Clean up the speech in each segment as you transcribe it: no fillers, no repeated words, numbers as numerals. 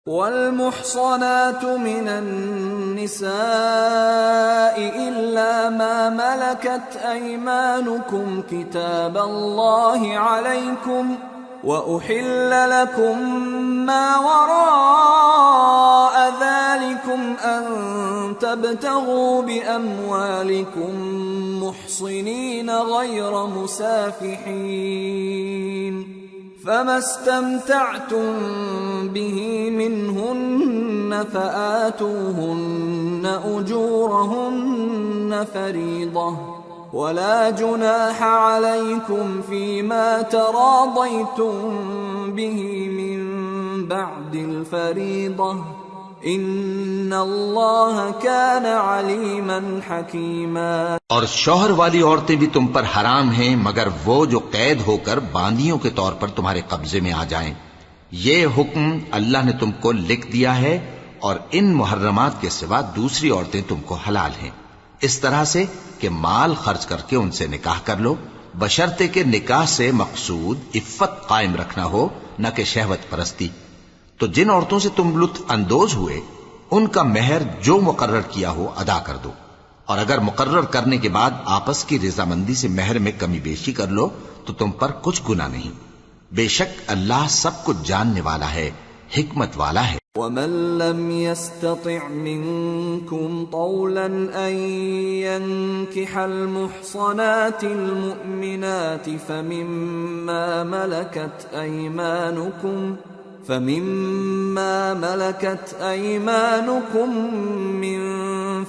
والمحصنات من النساء إلا ما ملكت أيمانكم كتاب الله عليكم وأحل لكم ما وراء ذلكم أن تبتغوا بأموالكم محصنين غير مسافحين فما استمتعتم به منهن فآتوهن أجورهن فريضة ولا جناح عليكم فيما تراضيتم به من بعد الفريضة ان اللہ کان علیما حکیما۔ اور شوہر والی عورتیں بھی تم پر حرام ہیں مگر وہ جو قید ہو کر باندیوں کے طور پر تمہارے قبضے میں آ جائیں۔ یہ حکم اللہ نے تم کو لکھ دیا ہے اور ان محرمات کے سوا دوسری عورتیں تم کو حلال ہیں، اس طرح سے کہ مال خرچ کر کے ان سے نکاح کر لو، بشرطے کہ نکاح سے مقصود عفت قائم رکھنا ہو نہ کہ شہوت پرستی۔ تو جن عورتوں سے تم لطف اندوز ہوئے ان کا مہر جو مقرر کیا ہو ادا کر دو، اور اگر مقرر کرنے کے بعد آپس کی رضامندی سے مہر میں کمی بیشی کر لو تو تم پر کچھ گناہ نہیں، بے شک اللہ سب کچھ جاننے والا ہے، حکمت والا ہے۔ وَمَن لَّمْ يَسْتَطِعْ مِنكُمْ طَوْلًا أَن يَنكِحَ الْمُحْصَنَاتِ الْمُؤْمِنَاتِ فَمِمَّا مَلَكَتْ أَيْمَانُكُمْ مِنْ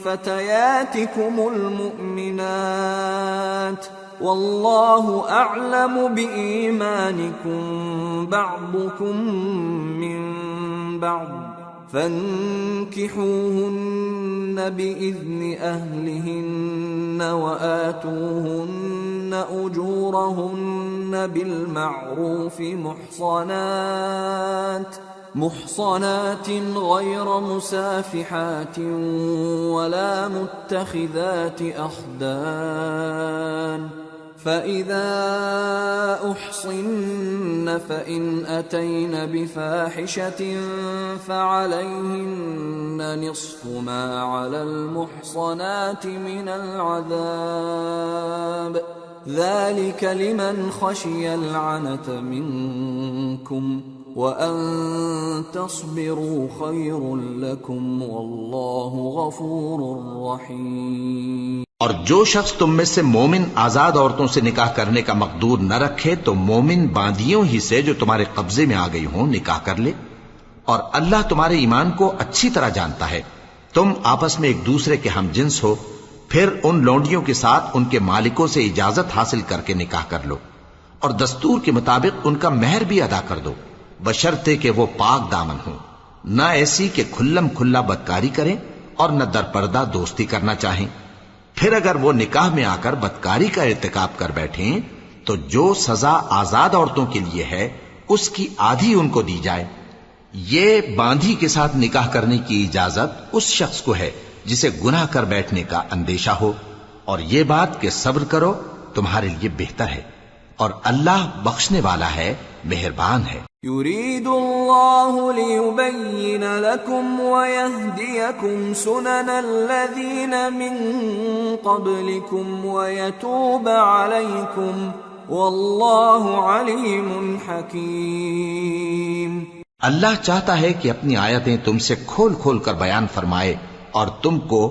فَتَيَاتِكُمُ الْمُؤْمِنَاتِ وَاللَّهُ أَعْلَمُ بِإِيمَانِكُمْ بَعْضُكُمْ مِنْ بَعْضٍ فَانكِحُوهُنَّ بِإِذْنِ أَهْلِهِنَّ وَآتُوهُنَّ أُجُورَهُنَّ بِالْمَعْرُوفِ محصنات غير مسافحات ولا متخذات أخدان فإذا أحصن فإن أتين بفاحشة فعليهن نصف ما على المحصنات من العذاب ذلك لمن خشي العنة منكم وَأَن تَصْبِرُوا خَيْرٌ لَكُمْ وَاللَّهُ غَفُورٌ رَحِيمٌ۔ اور جو شخص تم میں سے مومن آزاد عورتوں سے نکاح کرنے کا مقدور نہ رکھے تو مومن باندیوں ہی سے جو تمہارے قبضے میں آ گئی ہوں نکاح کر لے، اور اللہ تمہارے ایمان کو اچھی طرح جانتا ہے۔ تم آپس میں ایک دوسرے کے ہم جنس ہو، پھر ان لونڈیوں کے ساتھ ان کے مالکوں سے اجازت حاصل کر کے نکاح کر لو، اور دستور کے مطابق ان کا مہر بھی ادا کر دو، بشرطے کہ وہ پاک دامن ہوں، نہ ایسی کہ کھلم کھلا بدکاری کریں اور نہ در پردہ دوستی کرنا چاہیں۔ پھر اگر وہ نکاح میں آ کر بدکاری کا ارتکاب کر بیٹھیں تو جو سزا آزاد عورتوں کے لیے ہے اس کی آدھی ان کو دی جائے۔ یہ باندھی کے ساتھ نکاح کرنے کی اجازت اس شخص کو ہے جسے گناہ کر بیٹھنے کا اندیشہ ہو، اور یہ بات کہ صبر کرو تمہارے لیے بہتر ہے، اور اللہ بخشنے والا ہے، مہربان ہے۔ يريد الله ليبين لكم ويهديكم سنن الذين من قبلكم ويتوب عليكم والله عليم حكيم۔ اللہ چاہتا ہے کہ اپنی آیتیں تم سے کھول کھول کر بیان فرمائے اور تم کو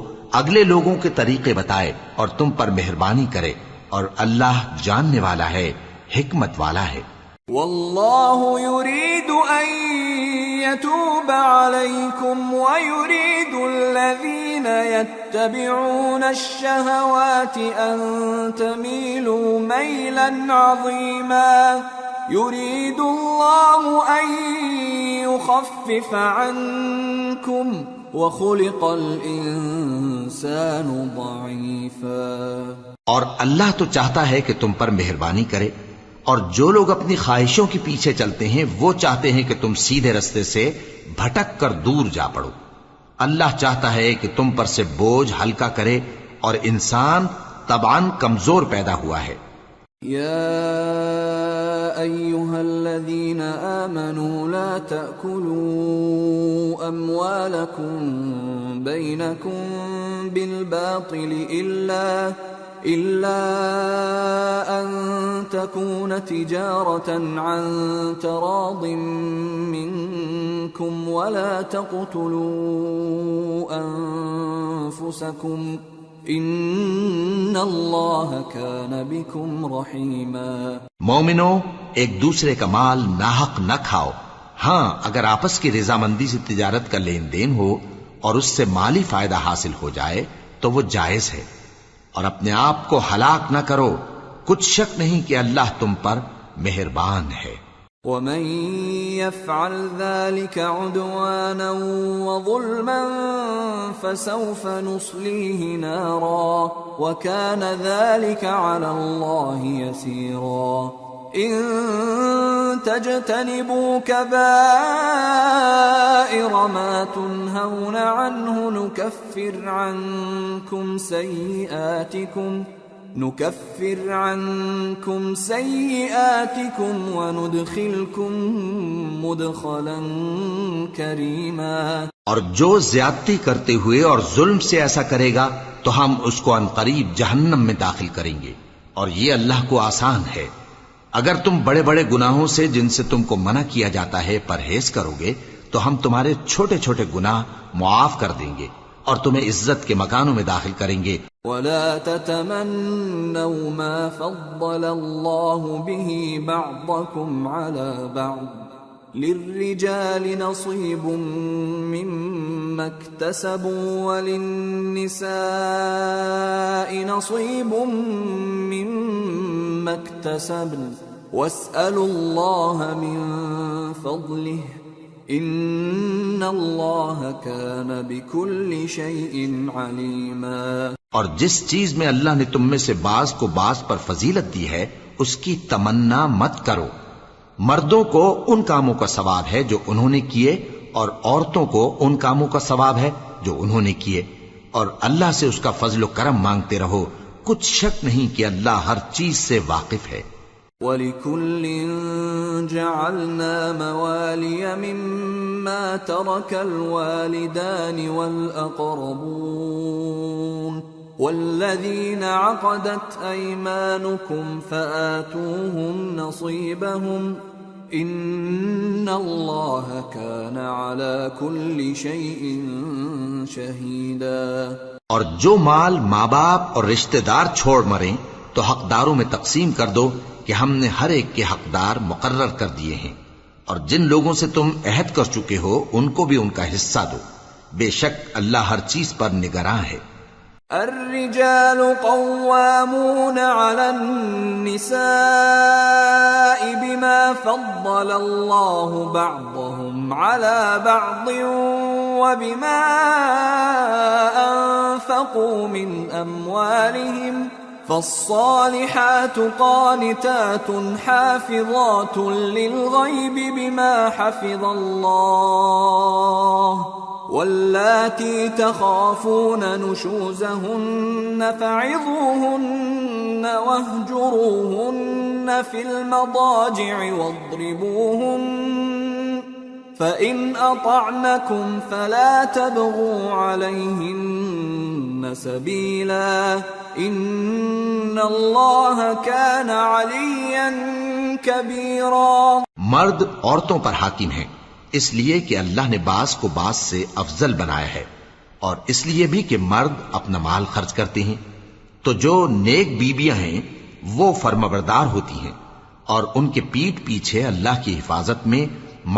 اگلے لوگوں کے طریقے بتائے اور تم پر مہربانی کرے، اور اللہ جاننے والا ہے، حکمت والا ہے۔ واللہ يريد ان يتوب عليكم ويريد الذين يتبعون الشهوات ان تميلوا ميلا عظيما يريد الله ان يخفف عنكم وخلق الانسان ضعيفا۔ اور اللہ تو چاہتا ہے کہ تم پر مہربانی کرے، اور جو لوگ اپنی خواہشوں کے پیچھے چلتے ہیں وہ چاہتے ہیں کہ تم سیدھے رستے سے بھٹک کر دور جا پڑو۔ اللہ چاہتا ہے کہ تم پر سے بوجھ ہلکا کرے، اور انسان طبعاً کمزور پیدا ہوا ہے۔ یا ایھا الذین آمنوا لا تأکلوا أموالكم بينكم بالباطل إلا أن تكون تجارة عن تراض منكم ولا تقتلوا أنفسكم ان اللہ کان بکم رحیما۔ مومنو، ایک دوسرے کا مال ناحق نہ کھاؤ۔ ہاں، اگر آپس کی رضامندی سے تجارت کا لین دین ہو اور اس سے مالی فائدہ حاصل ہو جائے تو وہ جائز ہے، اور اپنے آپ کو ہلاک نہ کرو، کچھ شک نہیں کہ اللہ تم پر مہربان ہے۔ ومن يفعل ذلك عدوانا وظلما فسوف نصليه نارا وكان ذلك على الله يسيرا۔ إن تجتنبوا كبائر ما تنهون عنه نكفر عنكم سيئاتكم وندخلكم مدخلا كريما۔ اور جو زیادتی کرتے ہوئے اور ظلم سے ایسا کرے گا تو ہم اس کو عنقریب جہنم میں داخل کریں گے، اور یہ اللہ کو آسان ہے۔ اگر تم بڑے بڑے گناہوں سے جن سے تم کو منع کیا جاتا ہے پرہیز کرو گے تو ہم تمہارے چھوٹے چھوٹے گناہ معاف کر دیں گے اور تمہیں عزت کے مکانوں میں داخل کریں گے۔ ولا تتمنوا ما فضل الله به بعضكم على بعض للرجال نصيب مما اكتسبوا وللنساء نصيب مما اكتسبن واسألوا الله من فضله ان اللہ کان بکل شیء علیما۔ اور جس چیز میں اللہ نے تم میں سے بعض کو بعض پر فضیلت دی ہے اس کی تمنا مت کرو۔ مردوں کو ان کاموں کا ثواب ہے جو انہوں نے کیے، اور عورتوں کو ان کاموں کا ثواب ہے جو انہوں نے کیے، اور اللہ سے اس کا فضل و کرم مانگتے رہو، کچھ شک نہیں کہ اللہ ہر چیز سے واقف ہے۔ وَلِكُلٍّ جَعَلْنَا مَوَالِيَ مِمَّا تَرَكَ الْوَالِدَانِ وَالْأَقْرَبُونَ وَالَّذِينَ عَقَدَتْ أَيْمَانُكُمْ فَآتُوهُمْ نَصِيبَهُمْ إِنَّ اللَّهَ كَانَ عَلَى كُلِّ شَيْءٍ شَهِيدًا۔ اور جو مال ماں باپ اور رشتہ دار چھوڑ مریں تو حقداروں میں تقسیم کر دو کہ ہم نے ہر ایک کے حقدار مقرر کر دیے ہیں، اور جن لوگوں سے تم عہد کر چکے ہو ان کو بھی ان کا حصہ دو، بے شک اللہ ہر چیز پر نگراں ہے۔ الرجال قوامون على النساء بما فضل الله بعضهم على بعض وبما أنفقوا من أموالهم فالصالحات قانتات حافظات للغيب بما حفظ الله واللاتي تخافون نشوزهن فعظوهن واهجروهن في المضاجع واضربوهن فإن أطعنكم فلا تبغوا عليهن سبيلا ان اللہ کان علیا کبیرا۔ مرد عورتوں پر حاکم ہیں اس لیے کہ اللہ نے بعض کو بعض سے افضل بنایا ہے، اور اس لیے بھی کہ مرد اپنا مال خرچ کرتے ہیں، تو جو نیک بیویاں ہیں وہ فرمانبردار ہوتی ہیں، اور ان کے پیٹھ پیچھے اللہ کی حفاظت میں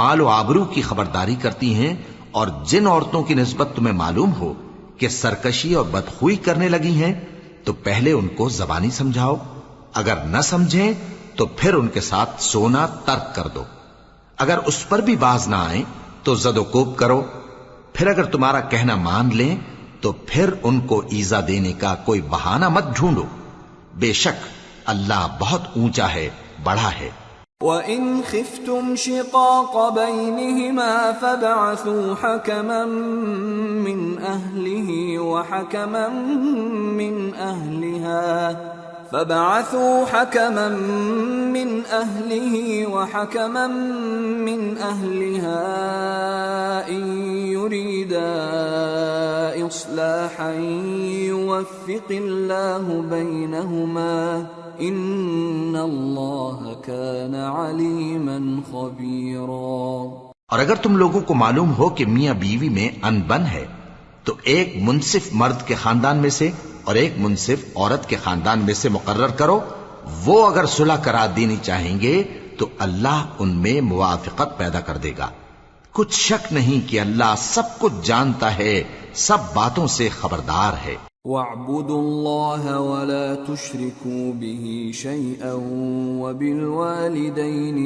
مال و آبرو کی خبرداری کرتی ہیں، اور جن عورتوں کی نسبت تمہیں معلوم ہو کہ سرکشی اور بدخوئی کرنے لگی ہیں تو پہلے ان کو زبانی سمجھاؤ، اگر نہ سمجھیں تو پھر ان کے ساتھ سونا ترک کر دو، اگر اس پر بھی باز نہ آئیں تو زد و کوب کرو، پھر اگر تمہارا کہنا مان لیں تو پھر ان کو ایذا دینے کا کوئی بہانہ مت ڈھونڈو، بے شک اللہ بہت اونچا ہے، بڑا ہے۔ وَإِنْ خِفْتُمْ شِقَاقَ بَيْنِهِمَا فَابْعَثُوا حَكَمًا مِّنْ أَهْلِهِ وَحَكَمًا مِّنْ أَهْلِهَا إِنْ يريدا إصلاحا يوفق الله بينهما إن الله كان عليما خبيرا۔ اور اگر تم لوگوں کو معلوم ہو کہ میاں بیوی میں انبن ہے تو ایک منصف مرد کے خاندان میں سے اور ایک منصف عورت کے خاندان میں سے مقرر کرو، وہ اگر صلح کرا دینی چاہیں گے تو اللہ ان میں موافقت پیدا کر دے گا۔ کچھ شک نہیں کہ اللہ سب کچھ جانتا ہے، سب باتوں سے خبردار ہے۔ وَاعْبُدُوا اللَّهَ وَلَا تُشْرِكُوا بِهِ شَيْئًا وَبِالْوَالِدَيْنِ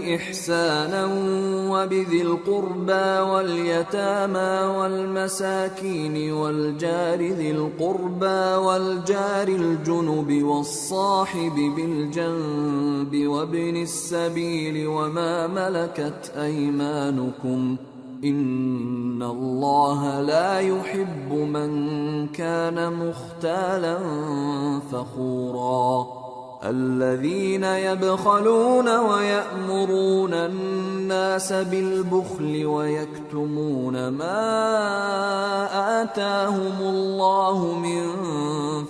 إِحْسَانًا وَبِذِي الْقُرْبَى وَالْيَتَامَى وَالْمَسَاكِينِ وَالْجَارِ ذِي الْقُرْبَى وَالْجَارِ الْجُنُبِ وَالصَّاحِبِ بِالْجَنبِ وَابْنِ السَّبِيلِ وَمَا مَلَكَتْ أَيْمَانُكُمْ إِنَّ اللَّهَ لَا يُحِبُّ مَنْ كَانَ مُخْتَالًا فَخُورًا۔ الذين يبخلون ويأمرون الناس بالبخل ويكتمون ما آتاهم الله من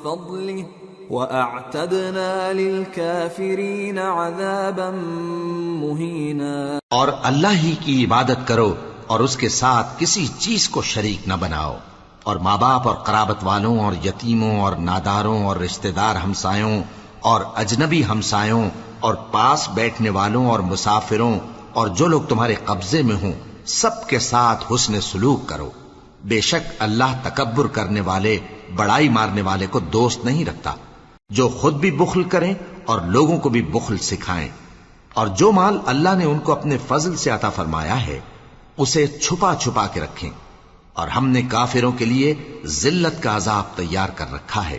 فضله وأعتدنا للكافرين عذابا مهينا۔ اور اللہ ہی کی عبادت کرو اور اس کے ساتھ کسی چیز کو شریک نہ بناؤ، اور ماں باپ اور قرابت والوں اور یتیموں اور ناداروں اور رشتہ دار ہمسایوں اور اجنبی ہمسایوں اور پاس بیٹھنے والوں اور مسافروں اور جو لوگ تمہارے قبضے میں ہوں سب کے ساتھ حسن سلوک کرو۔ بے شک اللہ تکبر کرنے والے، بڑائی مارنے والے کو دوست نہیں رکھتا۔ جو خود بھی بخل کریں اور لوگوں کو بھی بخل سکھائیں، اور جو مال اللہ نے ان کو اپنے فضل سے عطا فرمایا ہے اسے چھپا چھپا کے رکھیں، اور ہم نے کافروں کے لیے ذلت کا عذاب تیار کر رکھا ہے۔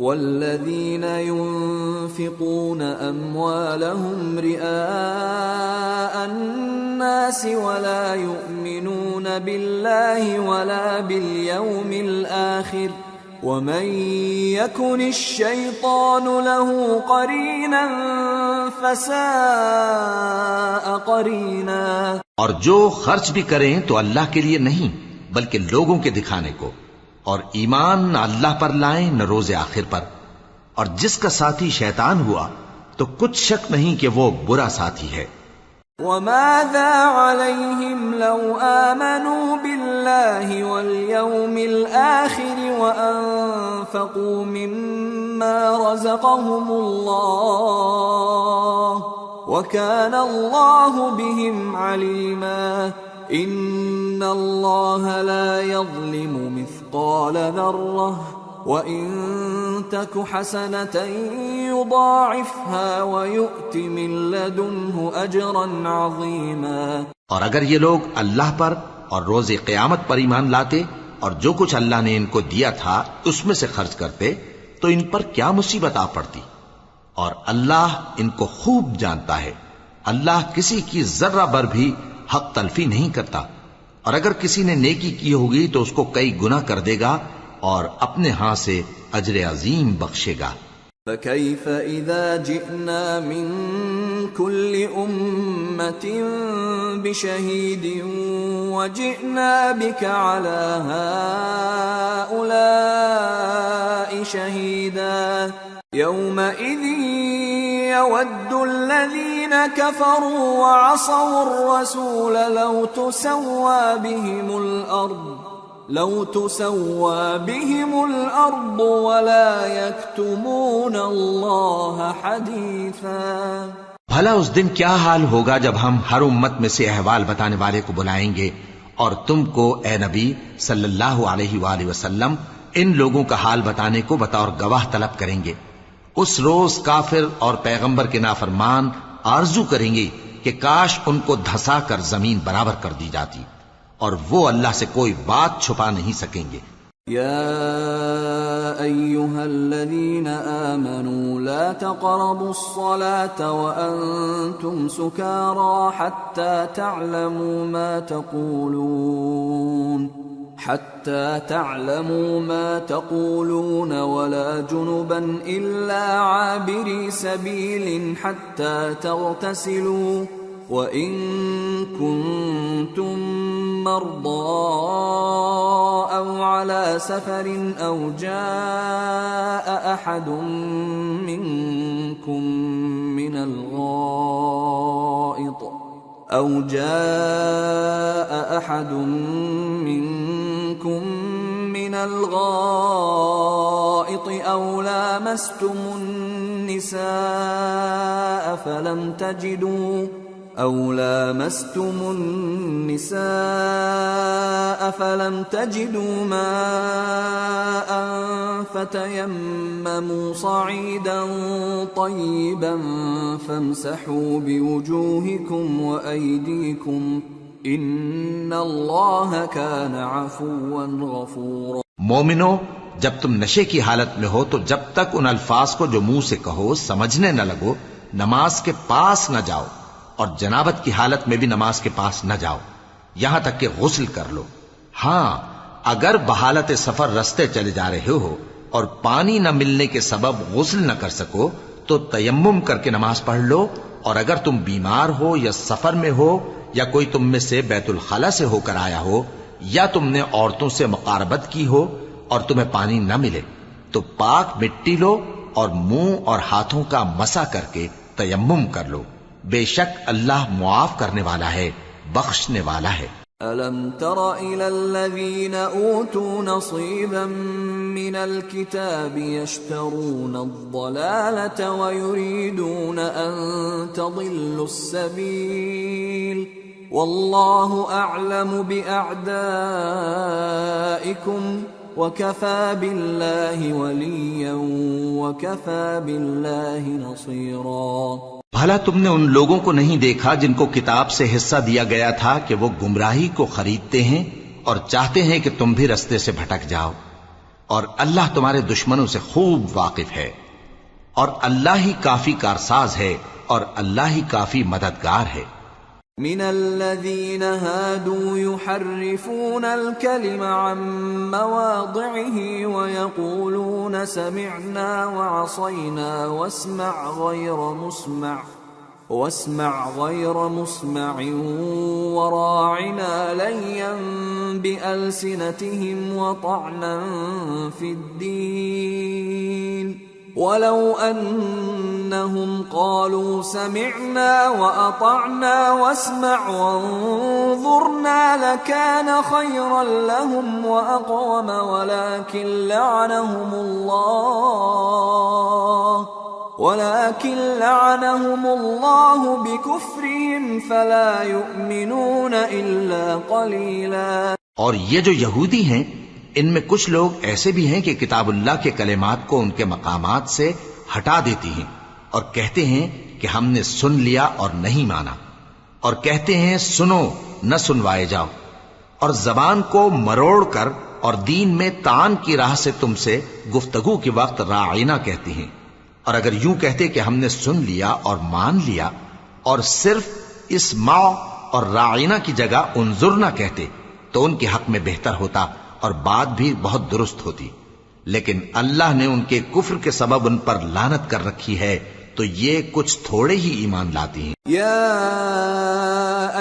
والذين ينفقون أموالهم رئاء الناس ولا يؤمنون بالله ولا باليوم الآخر ومن يكن الشيطان له قرينا فساء قرينا۔ اور جو خرچ بھی کریں تو اللہ کے لیے نہیں بلکہ لوگوں کے دکھانے کو، اور ایمان نہ اللہ پر لائیں نہ روز آخر پر، اور جس کا ساتھی شیطان ہوا تو کچھ شک نہیں کہ وہ برا ساتھی ہے۔ وَمَاذَا عَلَيْهِمْ لَوْ آمَنُوا بِاللَّهِ وَالْيَوْمِ الْآخِرِ وَأَنفَقُوا مِمَّا رَزَقَهُمُ اللَّهُ وَكَانَ اللَّهُ بِهِمْ عَلِيمًا۔ إِنَّ اللَّهَ لَا يَظْلِمُ مِثْقَالَ ذَرَّةٍ وَإِن تَكُ حَسَنَةً يُضَاعِفْهَا وَيُؤْتِ مِن لَّدُنْهُ أَجْرًا عَظِيمًا۔ اور اگر یہ لوگ اللہ پر اور روز قیامت پر ایمان لاتے اور جو کچھ اللہ نے ان کو دیا تھا اس میں سے خرچ کرتے تو ان پر کیا مصیبت آ پڑتی، اور اللہ ان کو خوب جانتا ہے۔ اللہ کسی کی ذرہ بر بھی حق تلفی نہیں کرتا، اور اگر کسی نے نیکی کی ہوگی تو اس کو کئی گنا کر دے گا اور اپنے ہاں سے اجر عظیم بخشے گا۔ فَكَيْفَ إِذَا جِئْنَا مِن كُلِّ أُمَّةٍ بِشَهِيدٍ وَجِئْنَا بِكَ عَلَى هَؤُلَاءِ شَهِيدًا يَوْمَئِذٍ يَوَدُّ الَّذِينَ كَفَرُوا وَعَصَوُا الرَّسُولَ لَوْ تُسَوَّى بِهِمُ الْأَرْضُ وَلَا يَكْتُمُونَ اللَّهَ حَدِيثًا۔ بھلا اس دن کیا حال ہوگا جب ہم ہر امت میں سے احوال بتانے والے کو بلائیں گے اور تم کو اے نبی صلی اللہ علیہ وآلہ وسلم ان لوگوں کا حال بتانے کو بطور گواہ طلب کریں گے۔ اس روز کافر اور پیغمبر کے نافرمان آرزو کریں گے کہ کاش ان کو دھسا کر زمین برابر کر دی جاتی، اور وہ اللہ سے کوئی بات چھپا نہیں سکیں گے۔ یا ایھا الذین آمنوا لا تقربوا الصلاة وانتم سکارى حتى تعلموا ما تقولون ولا جنبا إلا عابري سبيل حتى تغتسلوا وَإِن كُنتُم مَّرْضَىٰ أَوْ عَلَىٰ سَفَرٍ أَوْ جَاءَ أَحَدٌ مِّنكُم من الغائط أو لامستم النساء فلم تجدوا ماء فتيمموا صعيدا طيبا فامسحوا بوجوهكم وأيديكم ان اللہ کان عفوا غفورا۔ مومنو، جب تم نشے کی حالت میں ہو تو جب تک ان الفاظ کو جو منہ سے کہو سمجھنے نہ لگو نماز کے پاس نہ جاؤ، اور جنابت کی حالت میں بھی نماز کے پاس نہ جاؤ یہاں تک کہ غسل کر لو۔ ہاں، اگر بحالت سفر رستے چلے جا رہے ہو اور پانی نہ ملنے کے سبب غسل نہ کر سکو تو تیمم کر کے نماز پڑھ لو، اور اگر تم بیمار ہو یا سفر میں ہو یا کوئی تم میں سے بیت الخلا سے ہو کر آیا ہو یا تم نے عورتوں سے مقاربت کی ہو اور تمہیں پانی نہ ملے تو پاک مٹی لو اور منہ اور ہاتھوں کا مسح کر کے تیمم کر لو، بے شک اللہ معاف کرنے والا ہے، بخشنے والا ہے۔ أَلَمْ تَرَ إِلَى الَّذِينَ أُوتُوا نَصِيبًا مِّنَ الْكِتَابِ يَشْتَرُونَ الضَّلَالَةَ وَيُرِيدُونَ أَن تَضِلُّوا السَّبِيلَ وَاللَّهُ أَعْلَمُ بِأَعْدَائِكُمْ وَكَفَى بِاللَّهِ وَلِيًّا وَكَفَى بِاللَّهِ نَصِيرًا۔ بھلا تم نے ان لوگوں کو نہیں دیکھا جن کو کتاب سے حصہ دیا گیا تھا کہ وہ گمراہی کو خریدتے ہیں اور چاہتے ہیں کہ تم بھی رستے سے بھٹک جاؤ، اور اللہ تمہارے دشمنوں سے خوب واقف ہے، اور اللہ ہی کافی کارساز ہے اور اللہ ہی کافی مددگار ہے۔ من الذين هادوا يحرفون الكلم عن مواضعه ويقولون سمعنا وعصينا واسمع غير مسمع وراعنا ليا بألسنتهم وطعنا في الدين ولو أنهم قالوا سمعنا وأطعنا واسمع وانظرنا لكان خيرا لهم وأقوم ولكن لعنهم الله بكفرهم فلا يؤمنون إلا قليلا۔ اور یہ جو یہودی ہیں ان میں کچھ لوگ ایسے بھی ہیں کہ کتاب اللہ کے کلمات کو ان کے مقامات سے ہٹا دیتی ہیں اور کہتے ہیں کہ ہم نے سن لیا اور نہیں مانا، اور کہتے ہیں سنو نہ سنوائے جاؤ، اور زبان کو مروڑ کر اور دین میں تان کی راہ سے تم سے گفتگو کے وقت راعینا کہتی ہیں، اور اگر یوں کہتے کہ ہم نے سن لیا اور مان لیا اور صرف اسمع اور راعینا کی جگہ انظر نہ کہتے تو ان کے حق میں بہتر ہوتا اور بات بھی بہت درست ہوتی، لیکن اللہ نے ان کے کفر کے سبب ان پر لعنت کر رکھی ہے تو یہ کچھ تھوڑے ہی ایمان لاتی ہیں۔ یا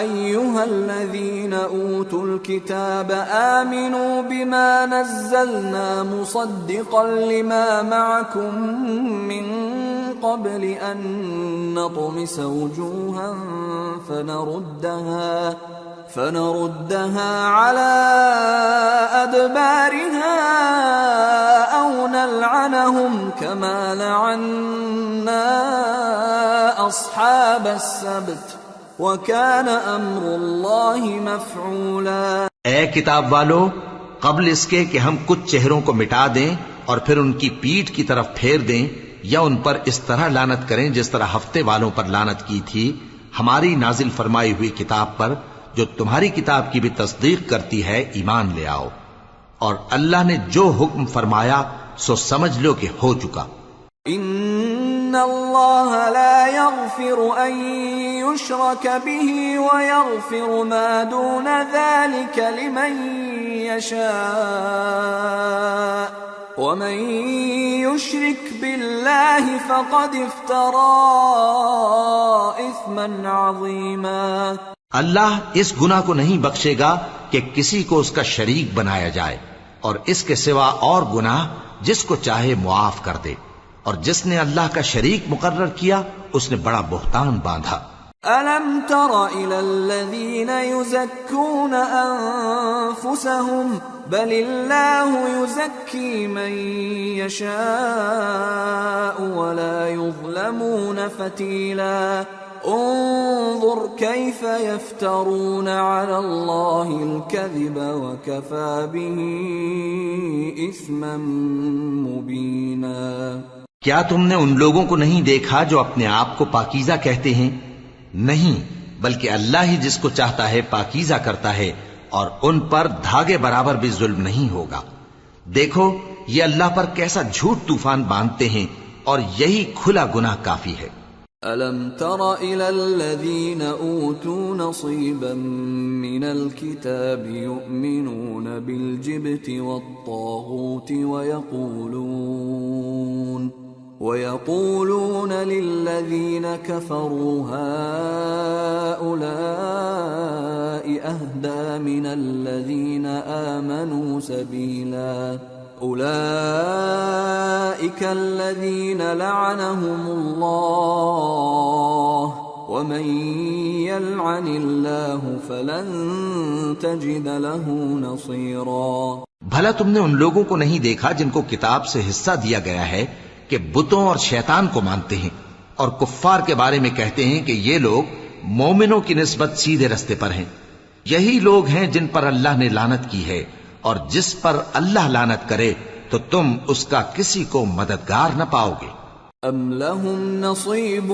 ایھا الذین اوتوا الکتاب آمنوا بما نزلنا مصدقا لما معکم من قبل ان نطمس وجوها فنردها على أدبارها أو نلعنهم كما لعنا أصحاب السبت وكان أمر الله مفعولا۔ اے کتاب والو، قبل اس کے کہ ہم کچھ چہروں کو مٹا دیں اور پھر ان کی پیٹھ کی طرف پھیر دیں یا ان پر اس طرح لعنت کریں جس طرح ہفتے والوں پر لعنت کی تھی ہماری نازل فرمائی ہوئی کتاب پر جو تمہاری کتاب کی بھی تصدیق کرتی ہے، ایمان لے آؤ، اور اللہ نے جو حکم فرمایا سو سمجھ لو کہ ہو چکا۔ ان اللہ لا يغفر ان يشرك به ويغفر ما دون ذلك لمن يشاء ومن يشرك بالله فقد افترى اثما عظيما. اللہ اس گناہ کو نہیں بخشے گا کہ کسی کو اس کا شریک بنایا جائے، اور اس کے سوا اور گناہ جس کو چاہے معاف کر دے، اور جس نے اللہ کا شریک مقرر کیا اس نے بڑا بہتان باندھا. أَلَمْ تَرَ إِلَى الَّذِينَ يُزَكُّونَ أَنفُسَهُمْ بَلِ اللَّهُ يُزَكِّي مَن يَشَاءُ وَلَا يُظْلَمُونَ فَتِيلًا. انظر كيف يفترون على الله الكذب وكفى به إثما مبينا. کیا تم نے ان لوگوں کو نہیں دیکھا جو اپنے آپ کو پاکیزہ کہتے ہیں؟ نہیں، بلکہ اللہ ہی جس کو چاہتا ہے پاکیزہ کرتا ہے، اور ان پر دھاگے برابر بھی ظلم نہیں ہوگا. دیکھو یہ اللہ پر کیسا جھوٹ طوفان باندھتے ہیں، اور یہی کھلا گناہ کافی ہے. أَلَمْ تَرَ إِلَى الَّذِينَ أُوتُوا نَصِيبًا مِّنَ الْكِتَابِ يُؤْمِنُونَ بِالْجِبْتِ وَالطَّاغُوتِ وَيَقُولُونَ لِلَّذِينَ كَفَرُوا هَؤُلَاءِ أَهْدَىٰ مِنَ الَّذِينَ آمَنُوا سَبِيلًا. أولئك الذين لعنهم الله ومن يلعن الله فلن تجد له نصيرا. بھلا تم نے ان لوگوں کو نہیں دیکھا جن کو کتاب سے حصہ دیا گیا ہے کہ بتوں اور شیطان کو مانتے ہیں، اور کفار کے بارے میں کہتے ہیں کہ یہ لوگ مومنوں کی نسبت سیدھے رستے پر ہیں. یہی لوگ ہیں جن پر اللہ نے لعنت کی ہے، اور جس پر اللہ لعنت کرے تو تم اس کا کسی کو مددگار نہ پاؤ گے. ام لهم نصیب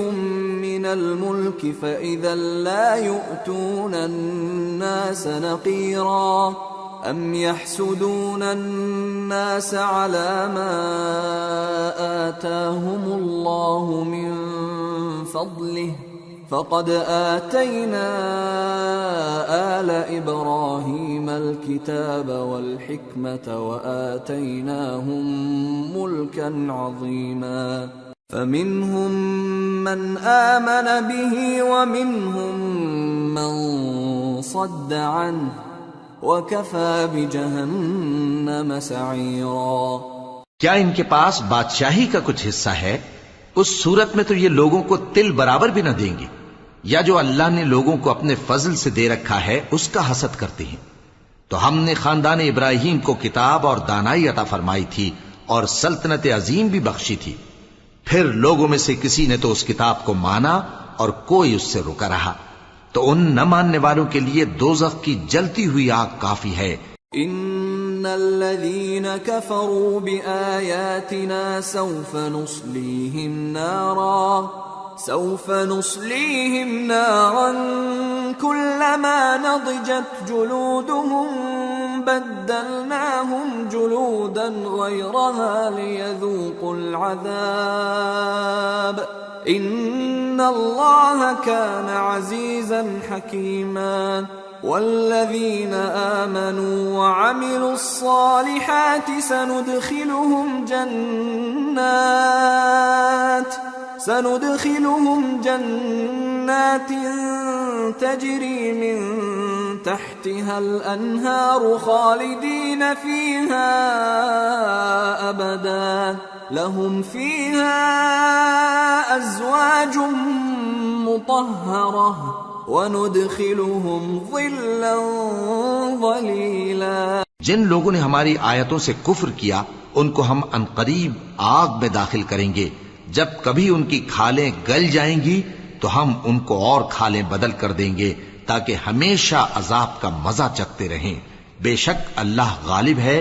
من الملک فاذا لا يؤتون الناس نقیرا ام يحسدون الناس على ما آتاهم الله من فضله فقد آتينا آل إبراهيم الكتاب والحكمة وآتيناهم ملكا عظيما. فمنهم من آمن به ومنهم من صد عنه وكفى بجهنم سعيرا. کیا ان کے پاس بادشاہی کا کچھ حصہ ہے؟ اس صورت میں تو یہ لوگوں کو تل برابر بھی نہ دیں گے. یا جو اللہ نے لوگوں کو اپنے فضل سے دے رکھا ہے اس کا حسد کرتے ہیں. تو ہم نے خاندان ابراہیم کو کتاب اور دانائی عطا فرمائی تھی اور سلطنت عظیم بھی بخشی تھی. پھر لوگوں میں سے کسی نے تو اس کتاب کو مانا اور کوئی اس سے رکا رہا. تو ان نہ ماننے والوں کے لیے دوزخ کی جلتی ہوئی آگ کافی ہے. ان الذين كفروا بآياتنا سوف نصليهم نارا كلما نضجت جلودهم بدلناهم جلودا غيرها ليذوقوا العذاب ان الله كان عزيزا حكيما. والذين آمنوا وعملوا الصالحات سندخلهم جنات تجري من تحتها الأنهار خالدين فيها أبدا لهم فيها أزواج مطهرة وَنُدْخِلُهُمْ ظِلًّا ظَلِيلًا. جن لوگوں نے ہماری آیتوں سے کفر کیا ان کو ہم عنقریب آگ میں داخل کریں گے. جب کبھی ان کی کھالیں گل جائیں گی تو ہم ان کو اور کھالیں بدل کر دیں گے تاکہ ہمیشہ عذاب کا مزہ چکھتے رہیں. بے شک اللہ غالب ہے،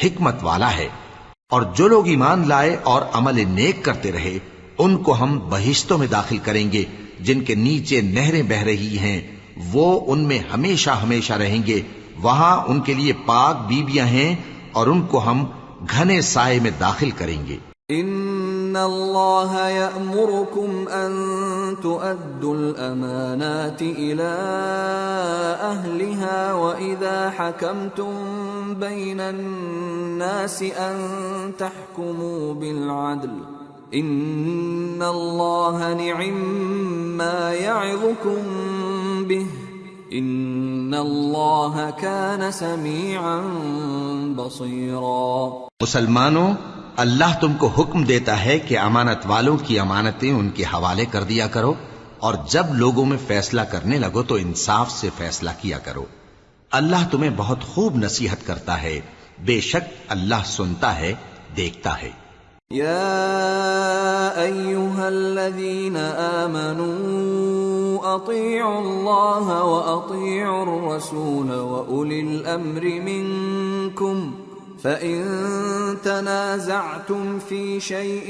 حکمت والا ہے. اور جو لوگ ایمان لائے اور عمل نیک کرتے رہے ان کو ہم بہشتوں میں داخل کریں گے جن کے نیچے نہریں بہ رہی ہیں. وہ ان میں ہمیشہ ہمیشہ رہیں گے. وہاں ان کے لیے پاک بیویاں ہیں اور ان کو ہم گھنے سائے میں داخل کریں گے. ان اللہ یأمرکم ان تؤدوا الامانات الى أهلها وإذا حكمتم بين الناس أن تحكموا بالعدل إن الله نعم ما يعظكم به إن الله كان سميعا بصيرا۔ مسلمانوں، اللہ تم کو حکم دیتا ہے کہ امانت والوں کی امانتیں ان کے حوالے کر دیا کرو، اور جب لوگوں میں فیصلہ کرنے لگو تو انصاف سے فیصلہ کیا کرو۔ اللہ تمہیں بہت خوب نصیحت کرتا ہے، بے شک اللہ سنتا ہے، دیکھتا ہے۔ یا ایھا الذین آمنوا اطیعوا اللہ واطیعوا الرسول واولی الامر منکم فَإِن تَنَازَعْتُمْ فِي شَيْءٍ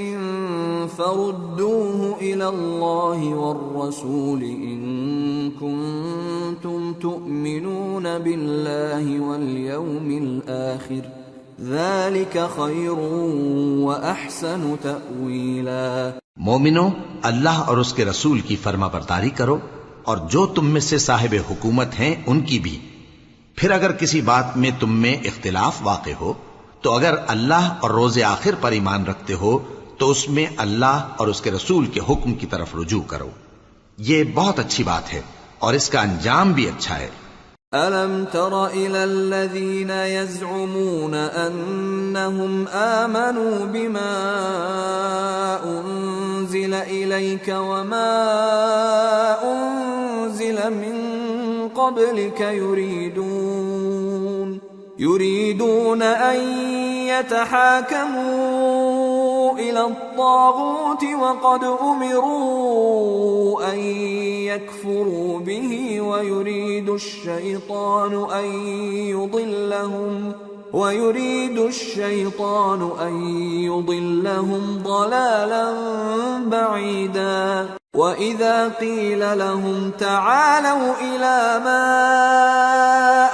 فَرُدُّوهُ إِلَى اللَّهِ وَالرَّسُولِ إِن كُنتُمْ تُؤْمِنُونَ بِاللَّهِ وَالْيَوْمِ الْآخِرِ ذَلِكَ خَيْرٌ وَأَحْسَنُ تَأْوِيلًا۔ مومنو، اللہ اور اس کے رسول کی فرما برداری کرو، اور جو تم میں سے صاحب حکومت ہیں ان کی بھی۔ پھر اگر کسی بات میں تم میں اختلاف واقع ہو تو اگر اللہ اور روز آخر پر ایمان رکھتے ہو تو اس میں اللہ اور اس کے رسول کے حکم کی طرف رجوع کرو، یہ بہت اچھی بات ہے اور اس کا انجام بھی اچھا ہے۔ أَلَمْ تَرَ إِلَى الَّذِينَ يَزْعُمُونَ أَنَّهُمْ آمَنُوا بِمَا أُنزِلَ إِلَيْكَ وَمَا أُنزِلَ مِن قبلك يريدون أن يتحاكموا إلى الطاغوت وقد أمروا أن يكفروا به ويريد الشيطان أن يضلهم ضلالا بعيدا۔ وَإِذَا قِيلَ لَهُمْ تَعَالَوْا إِلَى مَا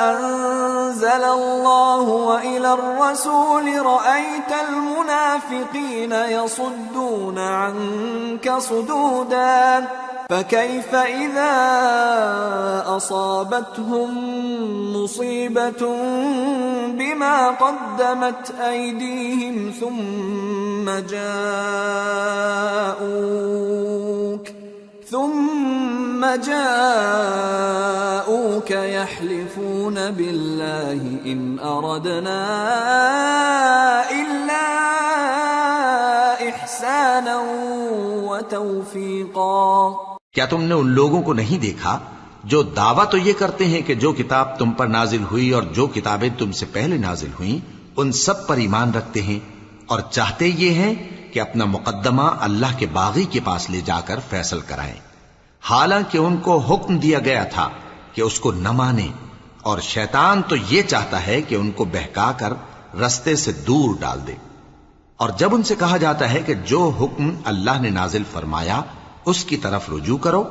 أَنزَلَ اللَّهُ وَإِلَى الرَّسُولِ رَأَيْتَ الْمُنَافِقِينَ يَصُدُّونَ عَنكَ صُدُودًا فَكَيْفَ إِذَا أَصَابَتْهُم مُّصِيبَةٌ بِمَا قَدَّمَتْ أَيْدِيهِمْ ثُمَّ جاءوك يحلفون بالله إن أردنا إلا إحسانا وتوفيقا۔ کیا تم نے ان لوگوں کو نہیں دیکھا جو دعویٰ تو یہ کرتے ہیں کہ جو کتاب تم پر نازل ہوئی اور جو کتابیں تم سے پہلے نازل ہوئیں ان سب پر ایمان رکھتے ہیں، اور چاہتے یہ ہیں کہ اپنا مقدمہ اللہ کے باغی کے پاس لے جا کر فیصل کرائیں، حالانکہ ان کو حکم دیا گیا تھا کہ اس کو نہ مانیں، اور شیطان تو یہ چاہتا ہے کہ ان کو بہکا کر رستے سے دور ڈال دے۔ اور جب ان سے کہا جاتا ہے کہ جو حکم اللہ نے نازل فرمایا اس کی طرف رجوع کرو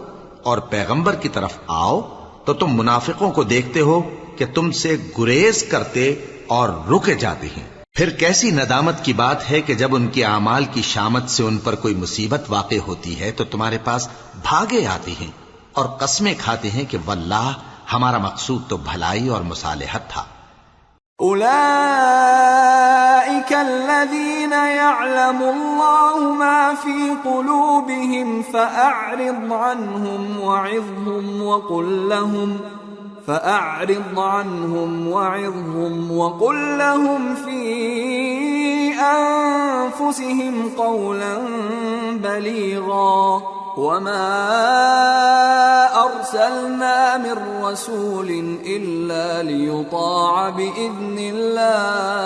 اور پیغمبر کی طرف آؤ، تو تم منافقوں کو دیکھتے ہو کہ تم سے گریز کرتے اور رکے جاتے ہیں۔ پھر کیسی ندامت کی بات ہے کہ جب ان کے اعمال کی شامت سے ان پر کوئی مصیبت واقع ہوتی ہے تو تمہارے پاس بھاگے آتے ہیں اور قسمیں کھاتے ہیں کہ واللہ ہمارا مقصود تو بھلائی اور مصالحت تھا۔ أولئك الذين يعلم الله ما في قلوبهم فأعرض عنهم وقل لهم في أنفسهم قولا بليغا وما أرسلنا من رسول إلا ليطاع بإذن الله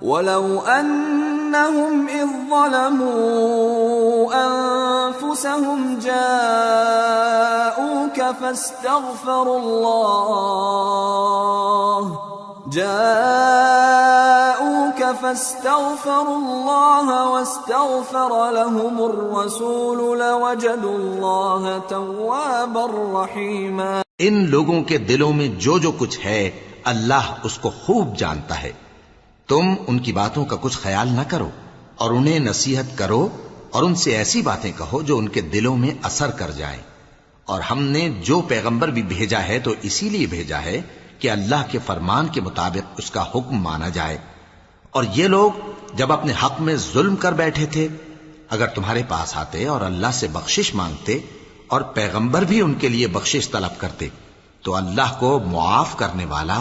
ولو أنهم إذ ظلموا أنفسهم جاءوك فاستغفروا الله واستغفر لهم الرسول لوجدوا الله توابا رحيما۔ ان لوگوں کے دلوں میں جو جو کچھ ہے اللہ اس کو خوب جانتا ہے۔ تم ان کی باتوں کا کچھ خیال نہ کرو اور انہیں نصیحت کرو اور ان سے ایسی باتیں کہو جو ان کے دلوں میں اثر کر جائیں، اور ہم نے جو پیغمبر بھی بھیجا ہے تو اسی لیے بھیجا ہے کہ اللہ کے فرمان کے مطابق اس کا حکم مانا جائے. اور یہ لوگ جب اپنے حق میں ظلم کر بیٹھے تھے، اگر تمہارے پاس آتے اور اللہ سے بخشش مانگتے اور پیغمبر بھی ان کے لیے بخشش طلب کرتے تو اللہ کو معاف کرنے والا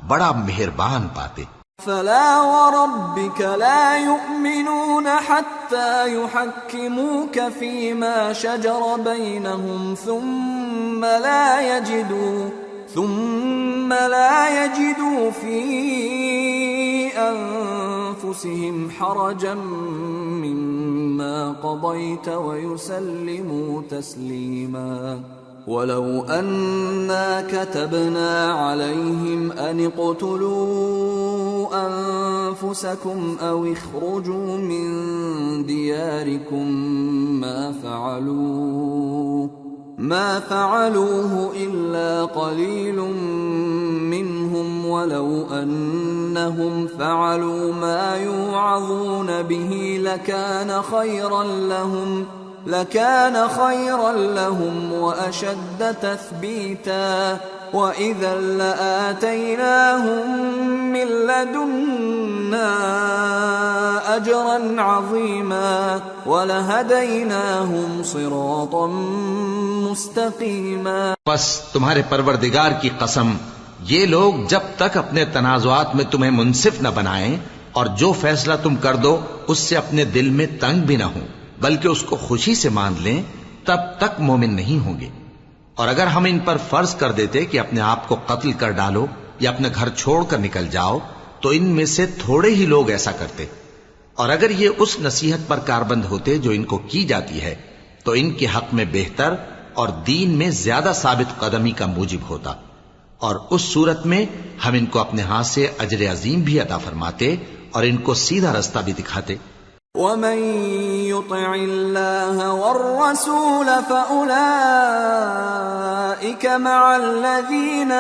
بڑا مہربان پاتے. فلا وربك لا يؤمنون حتى يحكموك فيما شجر بينهم ثم لا يجدوا في أنفسهم حرجا مما قضيت ويسلموا تسليما. ولو أنا كتبنا عليهم أن اقتلوا أنفسكم أو اخرجوا من دياركم ما فعلوه إلا قليل منهم ولو أنهم فعلوا ما يوعظون به لكان خيرا لهم وأشد تثبيتا وإذا لآتيناهم من لدنا أجرا عظيما ولهديناهم صراطا مستقيما. بس تمہارے پروردگار کی قسم، یہ لوگ جب تک اپنے تنازعات میں تمہیں منصف نہ بنائیں اور جو فیصلہ تم کر دو اس سے اپنے دل میں تنگ بھی نہ ہوں بلکہ اس کو خوشی سے مان لیں، تب تک مومن نہیں ہوں گے. اور اگر ہم ان پر فرض کر دیتے کہ اپنے آپ کو قتل کر ڈالو یا اپنے گھر چھوڑ کر نکل جاؤ تو ان میں سے تھوڑے ہی لوگ ایسا کرتے. اور اگر یہ اس نصیحت پر کاربند ہوتے جو ان کو کی جاتی ہے تو ان کے حق میں بہتر اور دین میں زیادہ ثابت قدمی کا موجب ہوتا. اور اس صورت میں ہم ان کو اپنے ہاتھ سے اجر عظیم بھی عطا فرماتے اور ان کو سیدھا رستہ بھی دکھاتے. ومن يطع الله والرسول فأولئك مع الذين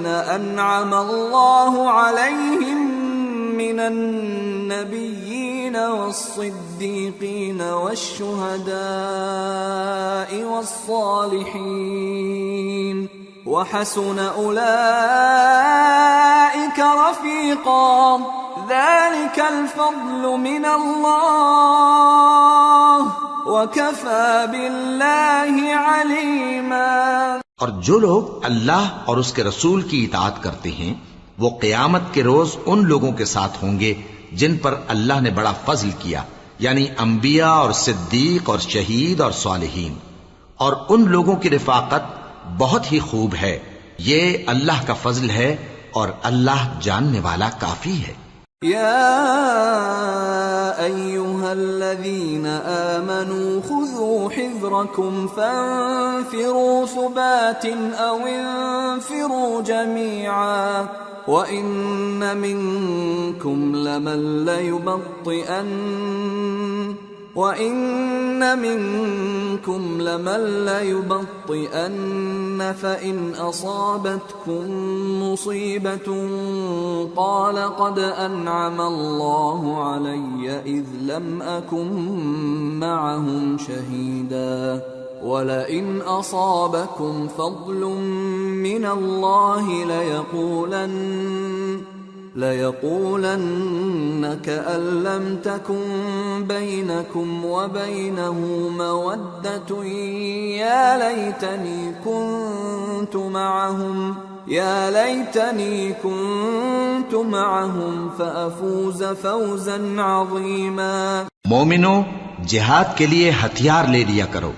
أنعم الله عليهم من النبيين والصديقين والشهداء والصالحين وحسن أولئك رفيقا ذلك الفضل من الله وكفى بالله عليما. اور جو لوگ اللہ اور اس کے رسول کی اطاعت کرتے ہیں وہ قیامت کے روز ان لوگوں کے ساتھ ہوں گے جن پر اللہ نے بڑا فضل کیا، یعنی انبیاء اور صدیق اور شہید اور صالحین. اور ان لوگوں کی رفاقت بہت ہی خوب ہے. یہ اللہ کا فضل ہے اور اللہ جاننے والا کافی ہے. يا أيها الذين آمنوا خذوا حذركم فانفروا ثبات أو انفروا جميعا وإن منكم لمن ليبطئن فإن أصابتكم مصيبة قال قد أنعم الله علي إذ لم أكن معهم شهيدا ولئن أصابكم فضل من الله ليقولن كأن لم تكن بينكم وبينه مودة يا ليتني كنت معهم فأفوز فوزا عظيما. مومنو، جہاد کے لیے ہتھیار لے لیا کرو،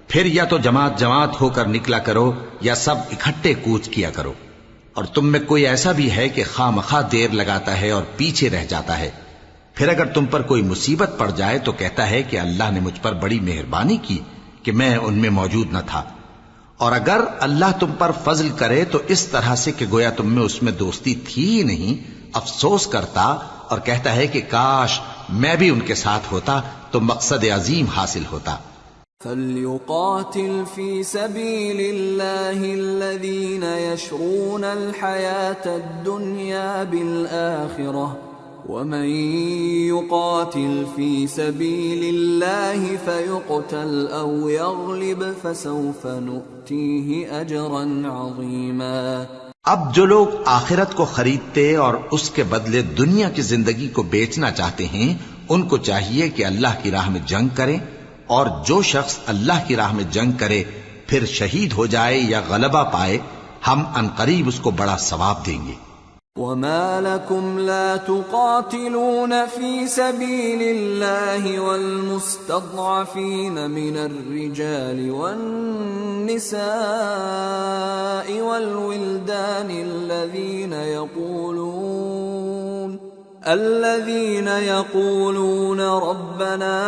پھر یا تو جماعت جماعت ہو کر نکلا کرو یا سب اکٹھے کوچ کیا کرو. اور تم میں کوئی ایسا بھی ہے کہ خواہ مخواہ دیر لگاتا ہے اور پیچھے رہ جاتا ہے، پھر اگر تم پر کوئی مصیبت پڑ جائے تو کہتا ہے کہ اللہ نے مجھ پر بڑی مہربانی کی کہ میں ان میں موجود نہ تھا. اور اگر اللہ تم پر فضل کرے تو اس طرح سے کہ گویا تم میں اس میں دوستی تھی ہی نہیں، افسوس کرتا اور کہتا ہے کہ کاش میں بھی ان کے ساتھ ہوتا تو مقصد عظیم حاصل ہوتا. فَلْيُقَاتِلْ فِي سَبِيلِ اللَّهِ الَّذِينَ يَشْرُونَ الْحَيَاةَ الدُّنْيَا بِالْآخِرَةِ ومن يقاتل في سبيل الله فيقتل أو يغلب فسوف نؤتيه أجرا عظيما. اب جو لوگ آخرت کو خریدتے اور اس کے بدلے دنیا کی زندگی کو بیچنا چاہتے ہیں، ان کو چاہیے کہ اللہ کی راہ میں جنگ کریں، اور جو شخص اللہ کی راہ میں جنگ کرے پھر شہید ہو جائے یا غلبہ پائے، ہم عنقریب اس کو بڑا ثواب دیں گے. وما لكم لا تقاتلون في سبيل الله والمستضعفين من الرجال والنساء والولدان الذين يقولون ربنا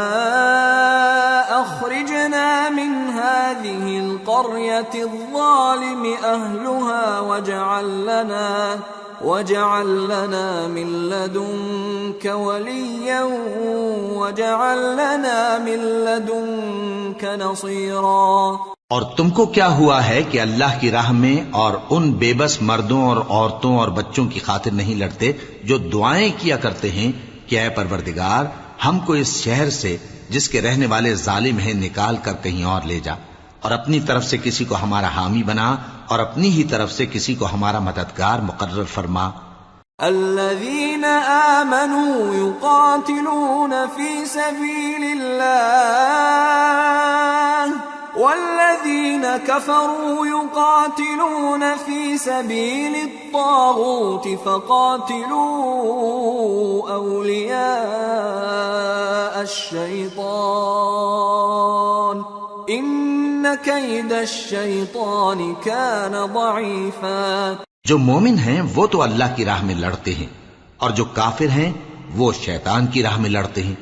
أخرجنا من هذه القرية الظالم أهلها واجعل لنا من لدنك وليا واجعل لنا من لدنك نصيرا. اور تم کو کیا ہوا ہے کہ اللہ کی راہ میں اور ان بے بس مردوں اور عورتوں اور بچوں کی خاطر نہیں لڑتے جو دعائیں کیا کرتے ہیں کہ اے پروردگار ہم کو اس شہر سے جس کے رہنے والے ظالم ہیں نکال کر کہیں اور لے جا، اور اپنی طرف سے کسی کو ہمارا حامی بنا اور اپنی ہی طرف سے کسی کو ہمارا مددگار مقرر فرما. الذين آمنوا يقاتلون في سبيل الله والذين كفروا يقاتلون في سبيل الطاغوت فقاتلوا أولياء الشيطان إن كيد الشيطان كان ضعيفا. جو مومن ہیں وہ تو اللہ کی راہ میں لڑتے ہیں، اور جو کافر ہیں وہ شیطان کی راہ میں لڑتے ہیں.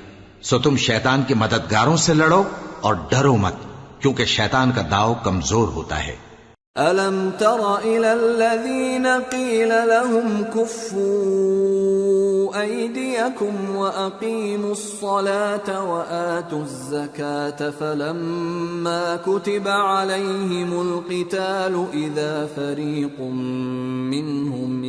سو تم شیطان کے مددگاروں سے لڑو اور ڈرو مت، کیونکہ شیطان کا داؤ کمزور ہوتا ہے. أَلَمْ تَرَ إِلَى الَّذِينَ قِيلَ لَهُمْ كُفُّوا أَيْدِيَكُمْ وَأَقِيمُوا الصَّلَاةَ وَآتُوا الزَّكَاةَ فَلَمَّا كُتِبَ عَلَيْهِمُ الْقِتَالُ إِذَا فَرِيقٌ مِّنْهُمْ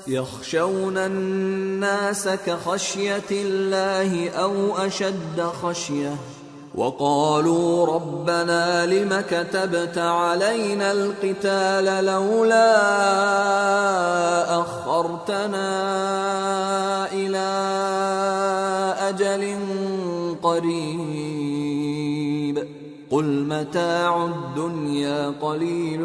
يخشون الناس كخشية الله أو أشد خشية وقالوا ربنا لم كتبت علينا القتال لولا أخرتنا إلى أجل قريب قل متاع الدنيا قليل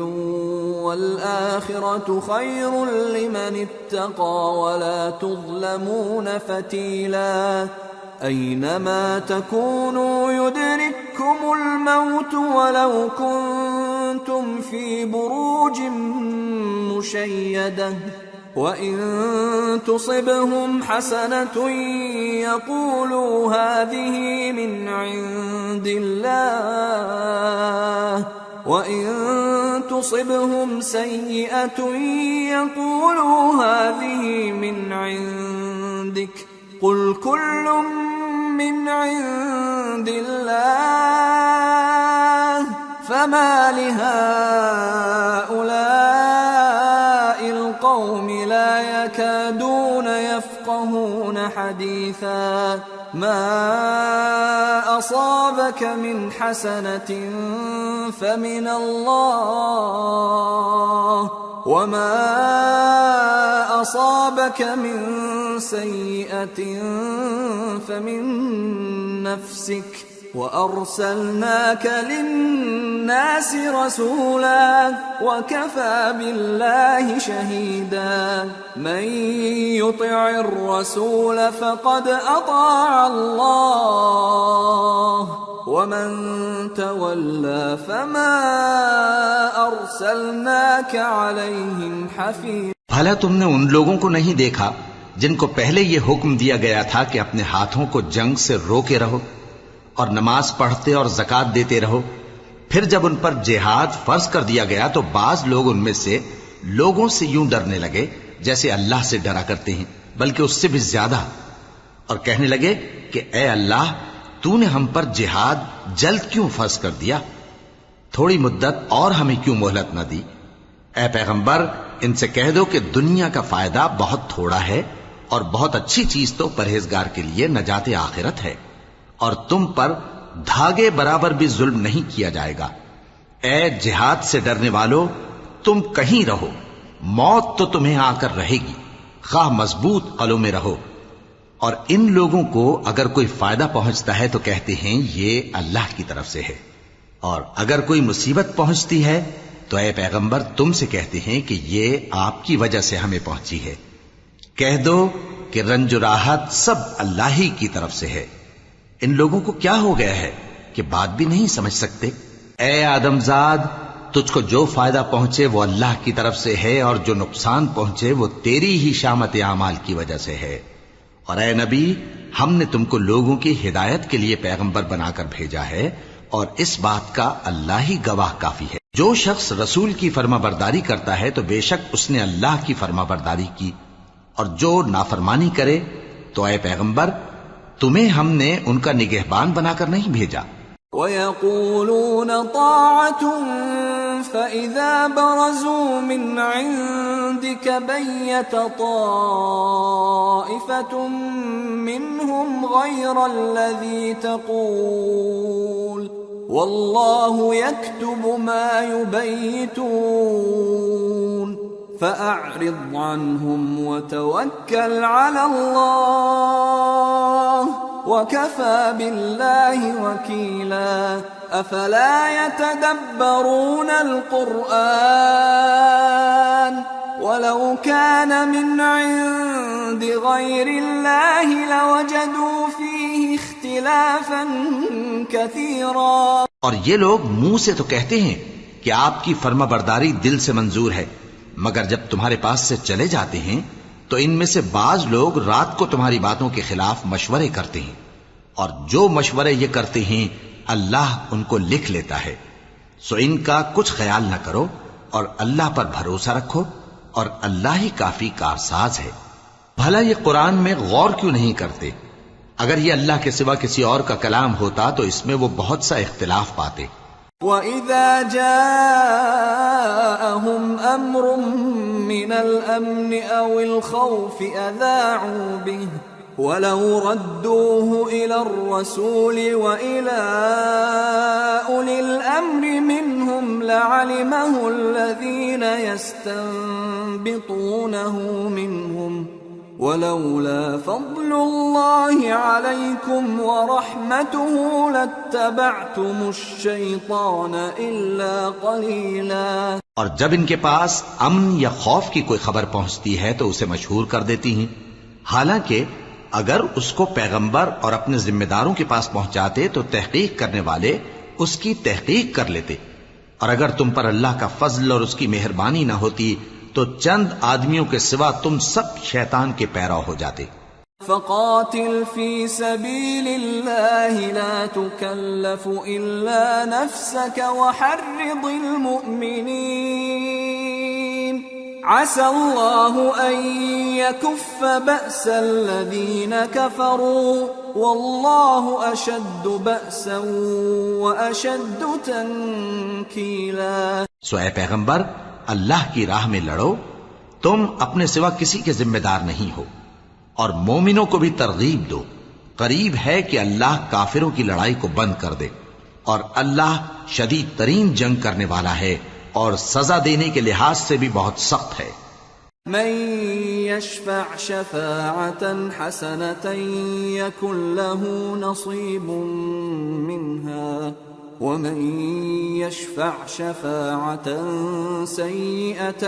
والآخرة خير لمن اتقى ولا تظلمون فتيلا. أينما تكونوا يدرككم الموت ولو كنتم في بروج مشيدة وإن تصبهم حسنة يقولوا هذه من عند الله وإن تصبهم سيئة يقولوا هذه من عندك قل كل من عند الله فما لهؤلاء القوم لا يكادون يفقهون حديثا. ما أصابك من حسنة فمن الله وما أصابك من سيئة فمن نفسك وأرسلناك للناس رسولا وكفى بالله شهيدا. من يطع الرسول فقد أطاع الله ومن تولى فما أرسلناك عليهم حفيظا. بھلا تم نے ان لوگوں کو نہیں دیکھا جن کو پہلے یہ حکم دیا گیا تھا کہ اپنے ہاتھوں کو جنگ سے روکے رہو اور نماز پڑھتے اور زکوٰۃ دیتے رہو؟ پھر جب ان پر جہاد فرض کر دیا گیا تو بعض لوگ ان میں سے لوگوں سے یوں ڈرنے لگے جیسے اللہ سے ڈرا کرتے ہیں، بلکہ اس سے بھی زیادہ، اور کہنے لگے کہ اے اللہ تو نے ہم پر جہاد جلد کیوں فرض کر دیا؟ تھوڑی مدت اور ہمیں کیوں مہلت نہ دی؟ اے پیغمبر ان سے کہہ دو کہ دنیا کا فائدہ بہت تھوڑا ہے اور بہت اچھی چیز تو پرہیزگار کے لیے نجات آخرت ہے، اور تم پر دھاگے برابر بھی ظلم نہیں کیا جائے گا۔ اے جہاد سے ڈرنے والو، تم کہیں رہو، موت تو تمہیں آ کر رہے گی، خواہ مضبوط قلعوں میں رہو۔ اور ان لوگوں کو اگر کوئی فائدہ پہنچتا ہے تو کہتے ہیں یہ اللہ کی طرف سے ہے، اور اگر کوئی مصیبت پہنچتی ہے تو اے پیغمبر تم سے کہتے ہیں کہ یہ آپ کی وجہ سے ہمیں پہنچی ہے۔ کہہ دو کہ رنج و راحت سب اللہ ہی کی طرف سے ہے۔ ان لوگوں کو کیا ہو گیا ہے کہ بات بھی نہیں سمجھ سکتے؟ اے آدمزاد، تجھ کو جو فائدہ پہنچے وہ اللہ کی طرف سے ہے، اور جو نقصان پہنچے وہ تیری ہی شامت اعمال کی وجہ سے ہے۔ اور اے نبی، ہم نے تم کو لوگوں کی ہدایت کے لیے پیغمبر بنا کر بھیجا ہے، اور اس بات کا اللہ ہی گواہ کافی ہے۔ جو شخص رسول کی فرما برداری کرتا ہے تو بے شک اس نے اللہ کی فرما برداری کی، اور جو نافرمانی کرے تو اے پیغمبر تمہیں ہم نے ان کا نگہبان بنا کر نہیں بھیجا۔ وَيَقُولُونَ طَاعَةٌ فَإِذَا بَرَزُوا مِنْ عِنْدِكَ بَيَّتَ طَائِفَةٌ مِّنْهُمْ غَيْرَ الَّذِي تَقُولُ وَاللَّهُ يَكْتُبُ مَا يُبَيِّتُونَ فَأَعْرِضْ عَنْهُمْ وَتَوَكَّلْ عَلَى اللَّهِ وَكَفَى بِاللَّهِ وَكِيلًا أَفَلَا يَتَدَبَّرُونَ الْقُرْآنَ وَلَوْ كَانَ مِنْ عِنْدِ غَيْرِ اللَّهِ لَوَجَدُوا فِيهِ اخْتِلَافًا كَثِيرًا۔ اور یہ لوگ منہ سے تو کہتے ہیں کہ آپ کی فرما برداری دل سے منظور ہے، مگر جب تمہارے پاس سے چلے جاتے ہیں تو ان میں سے بعض لوگ رات کو تمہاری باتوں کے خلاف مشورے کرتے ہیں، اور جو مشورے یہ کرتے ہیں اللہ ان کو لکھ لیتا ہے۔ سو ان کا کچھ خیال نہ کرو اور اللہ پر بھروسہ رکھو، اور اللہ ہی کافی کارساز ہے۔ بھلا یہ قرآن میں غور کیوں نہیں کرتے؟ اگر یہ اللہ کے سوا کسی اور کا کلام ہوتا تو اس میں وہ بہت سا اختلاف پاتے۔ وَإِذَا جَاءَهُمْ أَمْرٌ مِّنَ الْأَمْنِ أَوِ الْخَوْفِ أَذَاعُوا بِهِ وَلَوْ رَدُّوهُ إِلَى الرَّسُولِ وَإِلَى أُولِي الْأَمْرِ مِنْهُمْ لَعَلِمَهُ الَّذِينَ يَسْتَنبِطُونَهُ مِنْهُمْ وَلَوْلَا فَضْلُ اللَّهِ عَلَيْكُمْ وَرَحْمَتُهُ لَاتَّبَعْتُمُ الشَّيْطَانَ إِلَّا قَلِيلًا۔ اور جب ان کے پاس امن یا خوف کی کوئی خبر پہنچتی ہے تو اسے مشہور کر دیتی ہیں، حالانکہ اگر اس کو پیغمبر اور اپنے ذمہ داروں کے پاس پہنچاتے تو تحقیق کرنے والے اس کی تحقیق کر لیتے، اور اگر تم پر اللہ کا فضل اور اس کی مہربانی نہ ہوتی تو چند آدمیوں کے سوا تم سب شیطان کے پیرو ہو جاتے۔ فَقَاتِلْ فِي سَبِيلِ اللَّهِ لَا تُكَلَّفُ إِلَّا نَفْسَكَ وَحَرِّضِ الْمُؤْمِنِينَ عَسَى اللَّهُ أَن يَكُفَّ بَأْسَ الَّذِينَ كَفَرُوا وَاللَّهُ أَشَدُّ بَأْسًا وَأَشَدُّ تَنكِيلًا۔ سو اے پیغمبر، اللہ کی راہ میں لڑو، تم اپنے سوا کسی کے ذمہ دار نہیں ہو، اور مومنوں کو بھی ترغیب دو۔ قریب ہے کہ اللہ کافروں کی لڑائی کو بند کر دے، اور اللہ شدید ترین جنگ کرنے والا ہے اور سزا دینے کے لحاظ سے بھی بہت سخت ہے۔ من يشفع شفاعة حسنة يكن له نصيب منها ومن يشفع شفاعة سيئة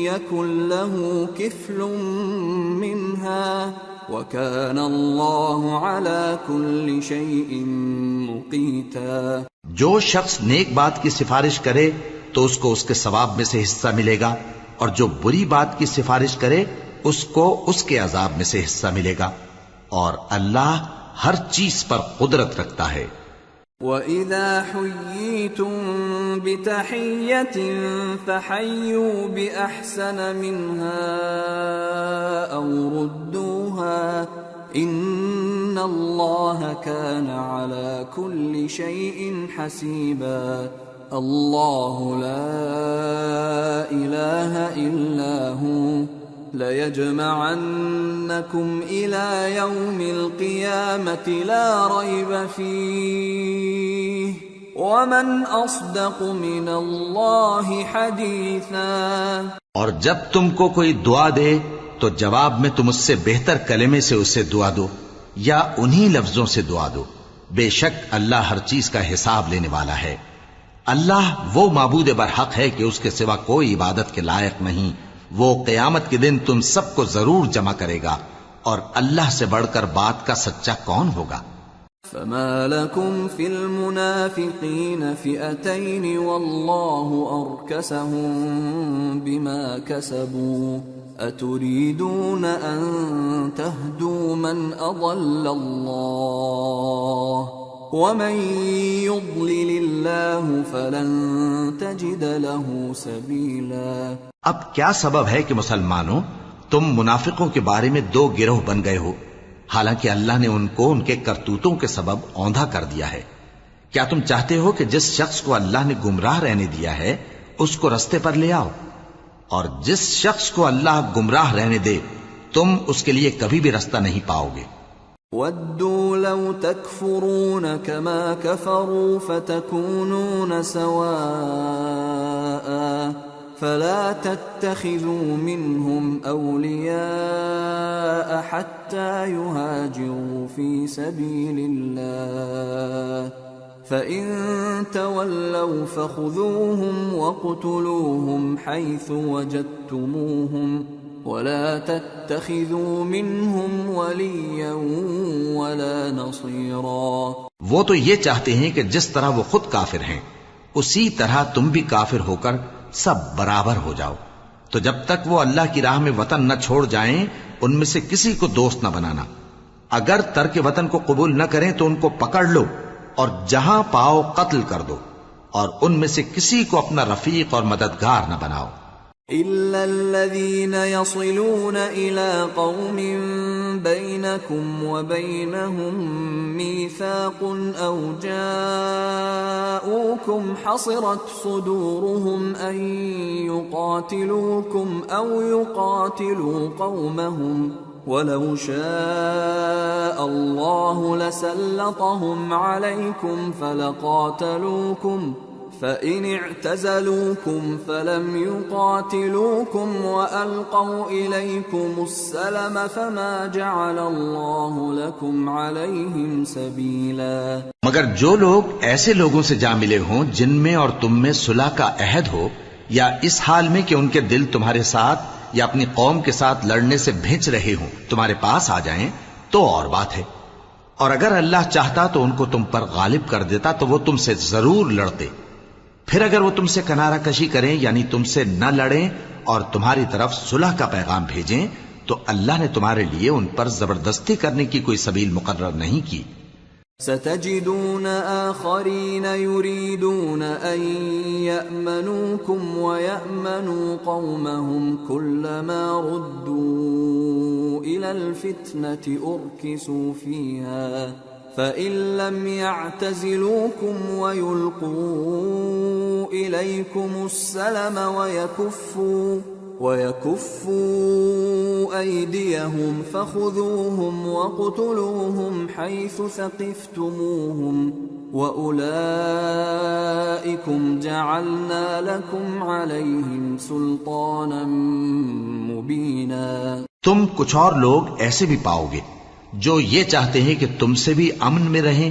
يكن له كفل منها وكان الله على كل شيء مقيتا۔ جو شخص نیک بات کی سفارش کرے تو اس کو اس کے ثواب میں سے حصہ ملے گا، اور جو بری بات کی سفارش کرے اس کو اس کے عذاب میں سے حصہ ملے گا، اور اللہ ہر چیز پر قدرت رکھتا ہے۔ وَإِذَا حُيِّيتُم بِتَحِيَّةٍ فَحَيُّوا بِأَحْسَنَ مِنْهَا أَوْ رُدُّوهَا إِنَّ اللَّهَ كَانَ عَلَى كُلِّ شَيْءٍ حَسِيبًا۔ اللہ لا الہ الا هو لَيَجْمَعَنَّكُمْ إِلَى يَوْمِ الْقِيَامَةِ لَا رَيْبَ فِيهِ وَمَنْ أَصْدَقُ مِنَ اللَّهِ حَدِيثًا۔ اور جب تم کو کوئی دعا دے تو جواب میں تم اس سے بہتر کلمے سے اسے دعا دو یا انہی لفظوں سے دعا دو، بے شک اللہ ہر چیز کا حساب لینے والا ہے۔ اللہ وہ معبود برحق ہے کہ اس کے سوا کوئی عبادت کے لائق نہیں، وہ قیامت کے دن تم سب کو ضرور جمع کرے گا، اور اللہ سے بڑھ کر بات کا سچا کون ہوگا؟ فما لكم في المنافقين فئتين والله أركسهم بما كسبوا أتريدون أن تهدوا من أضل الله ومن يضلل الله فلن تجد له سبيلا۔ اب کیا سبب ہے کہ مسلمانوں تم منافقوں کے بارے میں دو گروہ بن گئے ہو، حالانکہ اللہ نے ان کو ان کے کرتوتوں کے سبب اوندھا کر دیا ہے؟ کیا تم چاہتے ہو کہ جس شخص کو اللہ نے گمراہ رہنے دیا ہے اس کو رستے پر لے آؤ، اور جس شخص کو اللہ گمراہ رہنے دے تم اس کے لیے کبھی بھی رستہ نہیں پاؤ گے۔ وَدُّوا لَوْ تَكْفُرُونَ كَمَا كَفَرُوا فَتَكُونُونَ سَوَاءً فَلَا تَتَّخِذُوا مِنْهُمْ أَوْلِيَاءَ حَتَّى يُهَاجِرُوا فِي سَبِيلِ اللَّهِ فَإِن تَوَلَّوْا فَخُذُوهُمْ وَاقْتُلُوهُمْ حَيْثُ وَجَدتُّمُوهُمْ وَلَا تَتَّخِذُوا مِنْهُمْ وَلِيًّا وَلَا نَصِيرًا۔ وہ تو یہ چاہتے ہیں کہ جس طرح وہ خود کافر ہیں اسی طرح تم بھی کافر ہو کر سب برابر ہو جاؤ، تو جب تک وہ اللہ کی راہ میں وطن نہ چھوڑ جائیں ان میں سے کسی کو دوست نہ بنانا۔ اگر ترک وطن کو قبول نہ کریں تو ان کو پکڑ لو اور جہاں پاؤ قتل کر دو، اور ان میں سے کسی کو اپنا رفیق اور مددگار نہ بناؤ۔ إِلَّا الَّذِينَ يَصِلُونَ إِلَىٰ قَوْمٍ بَيْنَكُمْ وَبَيْنَهُم مِّيثَاقٌ أَوْ جَاءُوكُمْ حَصِرَتْ صُدُورُهُمْ أَن يُقَاتِلُوكُمْ أَوْ يُقَاتِلُوا قَوْمَهُمْ وَلَوْ شَاءَ اللَّهُ لَسَلَّطَهُمْ عَلَيْكُمْ فَلَقَاتَلُوكُمْ فَإِنِ اعْتَزَلُوكُمْ فَلَمْ يُقَاتِلُوكُمْ وَأَلْقَوْا إِلَيْكُمُ السَّلَمَ فَمَا جَعَلَ اللَّهُ لَكُمْ عَلَيْهِمْ سَبِيلًا۔ مگر جو لوگ ایسے لوگوں سے جا ملے ہوں جن میں اور تم میں صلح کا عہد ہو، یا اس حال میں کہ ان کے دل تمہارے ساتھ یا اپنی قوم کے ساتھ لڑنے سے بھنچ رہے ہوں، تمہارے پاس آ جائیں تو اور بات ہے، اور اگر اللہ چاہتا تو ان کو تم پر غالب کر دیتا تو وہ تم سے ضرور لڑتے۔ پھر اگر وہ تم سے کنارہ کشی کریں یعنی تم سے نہ لڑیں اور تمہاری طرف صلح کا پیغام بھیجیں تو اللہ نے تمہارے لیے ان پر زبردستی کرنے کی کوئی سبیل مقرر نہیں کی۔ ستجدون آخرین یریدون ان یأمنوکم ویأمنوا قومهم كلما ردوا الى الفتنة ارکسوا فیہا فَإِن لَّمْ يَعْتَزِلُوكُمْ وَيُلْقُوا إِلَيْكُمُ السَّلَمَ وَيَكُفُّوا أَيْدِيَهُمْ فَخُذُوهُمْ وَاقْتُلُوهُمْ حَيْثُ ثَقِفْتُمُوهُمْ وَأُولَٰئِكُمْ جَعَلْنَا لَكُمْ عَلَيْهِمْ سُلْطَانًا مُّبِينًا۔ تم کچھ اور لوگ ایسے بھی پاؤ گے جو یہ چاہتے ہیں کہ تم سے بھی امن میں رہیں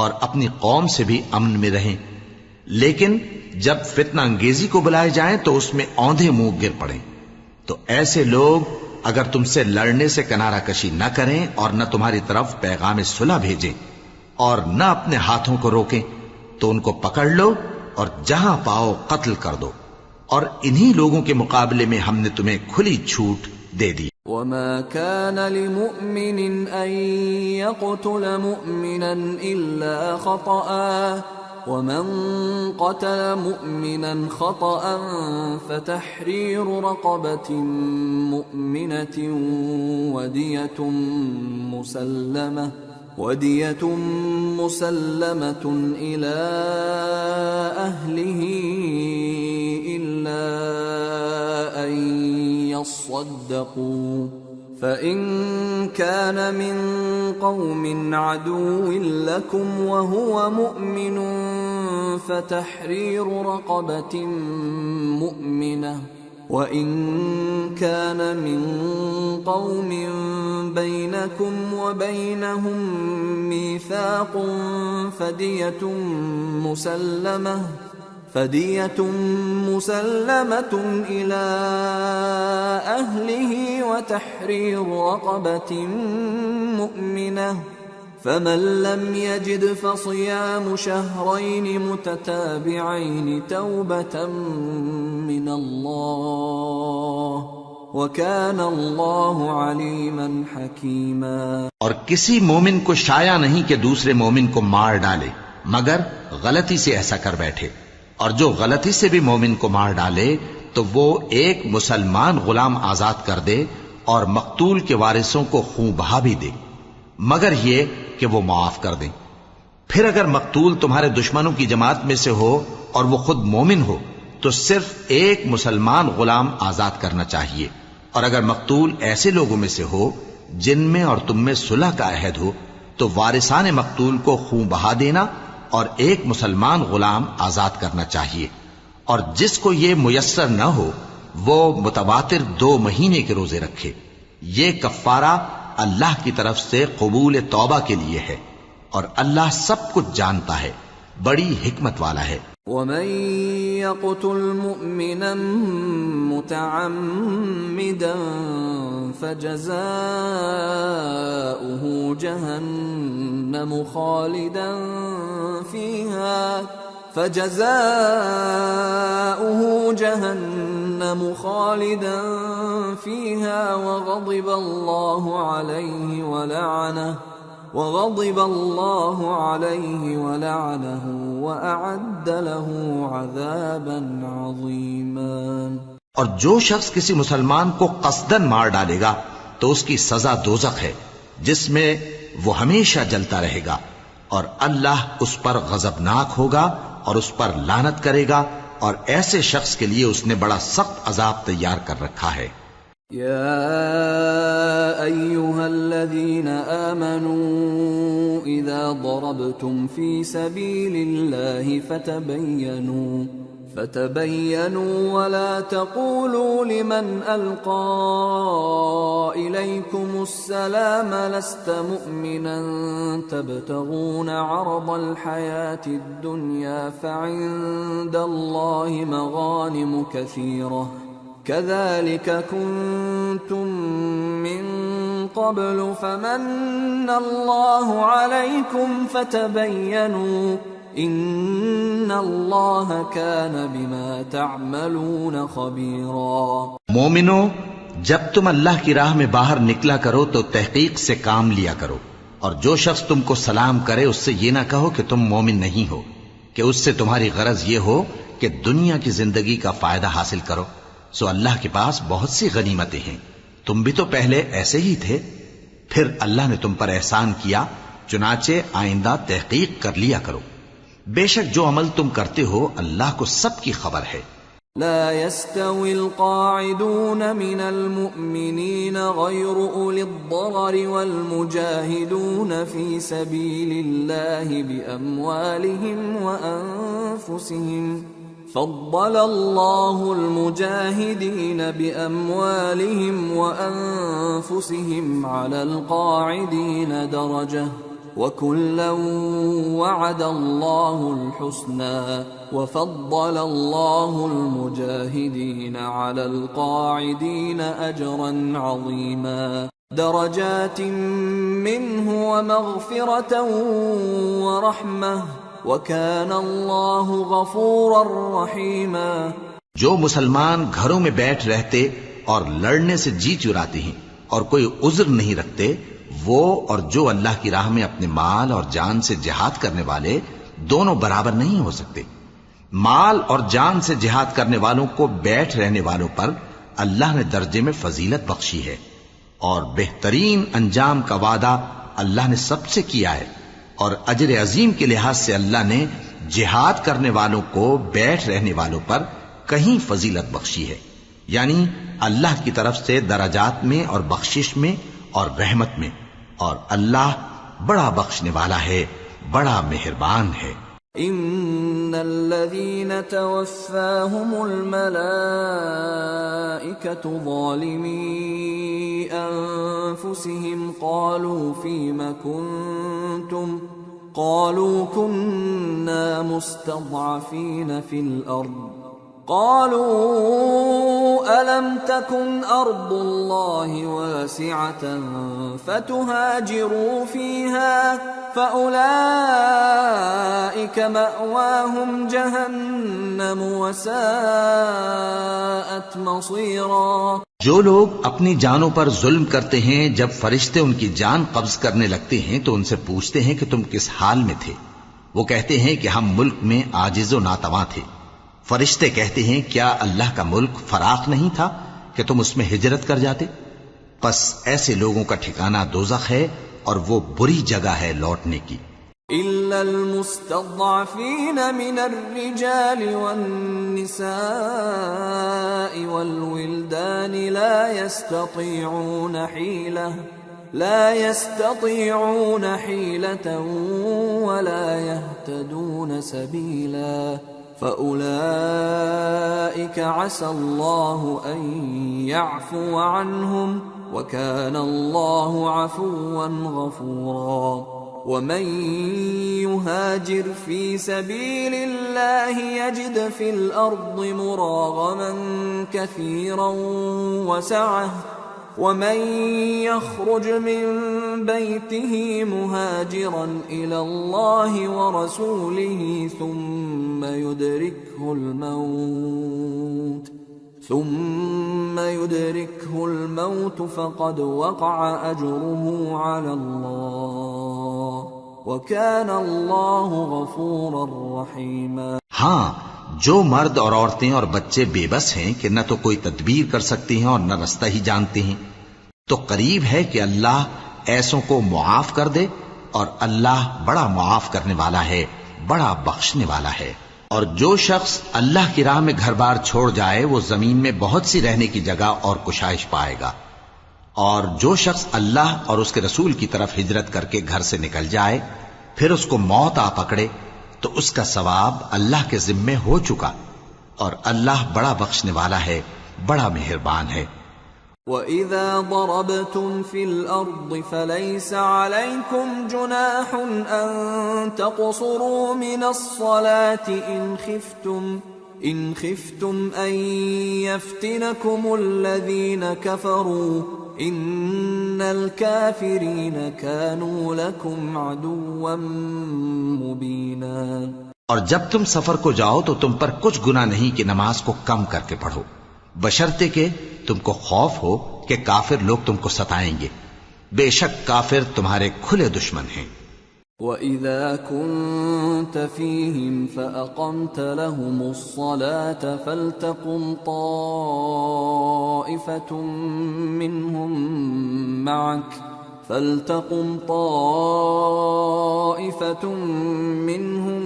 اور اپنی قوم سے بھی امن میں رہیں، لیکن جب فتنہ انگیزی کو بلائے جائیں تو اس میں اوندھے منہ گر پڑیں۔ تو ایسے لوگ اگر تم سے لڑنے سے کنارہ کشی نہ کریں اور نہ تمہاری طرف پیغام صلح بھیجیں اور نہ اپنے ہاتھوں کو روکیں تو ان کو پکڑ لو اور جہاں پاؤ قتل کر دو، اور انہی لوگوں کے مقابلے میں ہم نے تمہیں کھلی چھوٹ دے دی۔ وَمَا كَانَ لِمُؤْمِنٍ أَن يَقْتُلَ مُؤْمِنًا إِلَّا خَطَأً وَمَن قَتَلَ مُؤْمِنًا خَطَأً فَتَحْرِيرُ رَقَبَةٍ مُؤْمِنَةٍ وَدِيَةٌ مُّسَلَّمَةٌ وَدِيَةٌ مُّسَلَّمَةٌ إِلَىٰ أَهْلِهِ إِلَّا أَن يَصَّدَّقُوا فَإِن كَانَ مِن قَوْمٍ عَدُوٍّ لَّكُمْ وَهُوَ مُؤْمِنٌ فَتَحْرِيرُ رَقَبَةٍ مُّؤْمِنَةٍ وَإِن كَانَ مِن قَوْمٍ بَيْنَكُمْ وَبَيْنَهُم مِّيثَاقٌ فَدِيَةٌ مُّسَلَّمَةٌ إِلَىٰ أَهْلِهِ وَتَحْرِيرُ رَقَبَةٍ مُّؤْمِنَةٍ فَمَن لَّمْ يَجِدْ فَصِيَامُ شَهْرَيْنِ مُتَتَابِعَيْنِ تَوْبَةً مِّنَ اللَّهِ وَكَانَ اللَّهُ عَلِيمًا حَكِيمًا۔ اور کسی مومن کو شایع نہیں کہ دوسرے مومن کو مار ڈالے مگر غلطی سے ایسا کر بیٹھے، اور جو غلطی سے بھی مومن کو مار ڈالے تو وہ ایک مسلمان غلام آزاد کر دے اور مقتول کے وارثوں کو خون بہا بھی دے، مگر یہ کہ وہ معاف کر دیں۔ پھر اگر مقتول تمہارے دشمنوں کی جماعت میں سے ہو اور وہ خود مومن ہو تو صرف ایک مسلمان غلام آزاد کرنا چاہیے، اور اگر مقتول ایسے لوگوں میں سے ہو جن میں اور تم میں صلح کا عہد ہو تو وارثان مقتول کو خون بہا دینا اور ایک مسلمان غلام آزاد کرنا چاہیے، اور جس کو یہ میسر نہ ہو وہ متواتر 2 مہینے کے روزے رکھے۔ یہ کفارہ اللہ کی طرف سے قبول توبہ کے لیے ہے، اور اللہ سب کچھ جانتا ہے، بڑی حکمت والا ہے۔ وَمَن يَقْتُلْ مُؤْمِنًا مُّتَعَمِّدًا فَجَزَاؤُهُ جَهَنَّمُ خَالِدًا فِيهَا وَغَضِبَ اللَّهُ عَلَيْهِ وَلَعَنَهُ وَأَعَدَّ لَهُ عَذَابًا عَظِيمًا۔ اور جو شخص کسی مسلمان کو قصداً مار ڈالے گا تو اس کی سزا دوزخ ہے جس میں وہ ہمیشہ جلتا رہے گا، اور اللہ اس پر غضبناک ہوگا اور اس پر لعنت کرے گا، اور ایسے شخص کے لیے اس نے بڑا سخت عذاب تیار کر رکھا ہے۔ يا أيها الذين آمنوا إذا ضربتم في سبيل الله فتبينوا ولا تقولوا لمن ألقى إليكم السلام لست مؤمنا تبتغون عرض الحياة الدنيا فعند الله مغانم كثيرة كذلك كنتم من قبل فمن الله عليكم فتبينوا ان اللہ کان بما تعملون خبیرا۔ مومنو، جب تم اللہ کی راہ میں باہر نکلا کرو تو تحقیق سے کام لیا کرو، اور جو شخص تم کو سلام کرے اس سے یہ نہ کہو کہ تم مومن نہیں ہو، کہ اس سے تمہاری غرض یہ ہو کہ دنیا کی زندگی کا فائدہ حاصل کرو، سو اللہ کے پاس بہت سی غنیمتیں ہیں، تم بھی تو پہلے ایسے ہی تھے، پھر اللہ نے تم پر احسان کیا، چنانچہ آئندہ تحقیق کر لیا کرو، بے شک جو عمل تم کرتے ہو اللہ کو سب کی خبر ہے۔ لا يستوي القاعدون من المؤمنين غير أولي الضرر والمجاهدون في سبيل الله بأموالهم وأنفسهم فضل الله المجاهدين بأموالهم وأنفسهم على القاعدين درجة وَكُلًّا وَعَدَ اللَّهُ الْحُسْنَى وَفَضَّلَ اللَّهُ الْمُجَاهِدِينَ عَلَى الْقَاعِدِينَ أَجْرًا عَظِيمًا دَرَجَاتٍ مِّنْهُ وَمَغْفِرَةً وَرَحْمَةً وَكَانَ اللَّهُ غَفُورًا رَّحِيمًا۔ جو مسلمان گھروں میں بیٹھ رہتے اور لڑنے سے جی چراتے ہیں اور کوئی عذر نہیں رکھتے، وہ اور جو اللہ کی راہ میں اپنے مال اور جان سے جہاد کرنے والے دونوں برابر نہیں ہو سکتے۔ مال اور جان سے جہاد کرنے والوں کو بیٹھ رہنے والوں پر اللہ نے درجے میں فضیلت بخشی ہے، اور بہترین انجام کا وعدہ اللہ نے سب سے کیا ہے، اور اجر عظیم کے لحاظ سے اللہ نے جہاد کرنے والوں کو بیٹھ رہنے والوں پر کہیں فضیلت بخشی ہے، یعنی اللہ کی طرف سے درجات میں اور بخشش میں اور رحمت میں، اور اللہ بڑا بخشنے والا ہے، بڑا مہربان ہے۔ ان الذين توفاهم الملائكة ظالمي انفسهم قالوا فيم كنتم قالوا كنا مستضعفين في الارض قالوا ألم تكن أرض الله واسعة فتهاجروا فيها فأولئك مأواهم جهنم وساءت مصيرا۔ جو لوگ اپنی جانوں پر ظلم کرتے ہیں، جب فرشتے ان کی جان قبض کرنے لگتے ہیں تو ان سے پوچھتے ہیں کہ تم کس حال میں تھے؟ وہ کہتے ہیں کہ ہم ملک میں عاجز و ناتواں تھے۔ فرشتے کہتے ہیں کیا اللہ کا ملک فراخ نہیں تھا کہ تم اس میں ہجرت کر جاتے؟ پس ایسے لوگوں کا ٹھکانہ دوزخ ہے اور وہ بری جگہ ہے لوٹنے کی۔ إلا المستضعفين من الرجال والنساء والولدان لا يستطيعون حيلة ولا يهتدون سبيلا فأولئك عسى الله أن يعفو عنهم وكان الله عفوا غفورا۔ ومن يهاجر في سبيل الله يجد في الأرض مراغما كثيرا وسعة ومن يخرج من بيته مهاجرا إلى الله ورسوله ثم يدركه الموت فقد وقع أجره على الله وكان الله غفورا رحيما۔ ہاں، جو مرد اور عورتیں اور بچے بے بس ہیں کہ نہ تو کوئی تدبیر کر سکتے ہیں اور نہ رستہ ہی جانتے ہیں، تو قریب ہے کہ اللہ ایسوں کو معاف کر دے، اور اللہ بڑا معاف کرنے والا ہے، بڑا بخشنے والا ہے۔ اور جو شخص اللہ کی راہ میں گھر بار چھوڑ جائے وہ زمین میں بہت سی رہنے کی جگہ اور کشائش پائے گا، اور جو شخص اللہ اور اس کے رسول کی طرف ہجرت کر کے گھر سے نکل جائے پھر اس کو موت آ پکڑے تو اس کا ثواب اللہ کے ذمے ہو چکا، اور اللہ بڑا بخشنے والا ہے، بڑا مہربان ہے۔ وَإِذَا ضَرَبْتُمْ فِي الْأَرْضِ فَلَيْسَ عَلَيْكُمْ جُنَاحٌ أَن تَقْصُرُوا مِنَ الصَّلَاةِ إِنْ خِفْتُمْ أَن يَفْتِنَكُمُ الَّذِينَ كَفَرُوا إِنَّ الْكَافِرِينَ كَانُوا لَكُمْ عَدُوًّا مُبِينًا۔ اور جب تم سفر کو جاؤ تو تم پر کچھ گناہ نہیں کہ نماز کو کم کر کے پڑھو، بشرطے کہ تم کو خوف ہو کہ کافر لوگ تم کو ستائیں گے، بے شک کافر تمہارے کھلے دشمن ہیں۔ وَإِذَا كُنْتَ فِيهِمْ فَأَقَمْتَ لَهُمُ الصَّلَاةَ فَلْتَقُمْ طَائِفَةٌ مِّنْهُمْ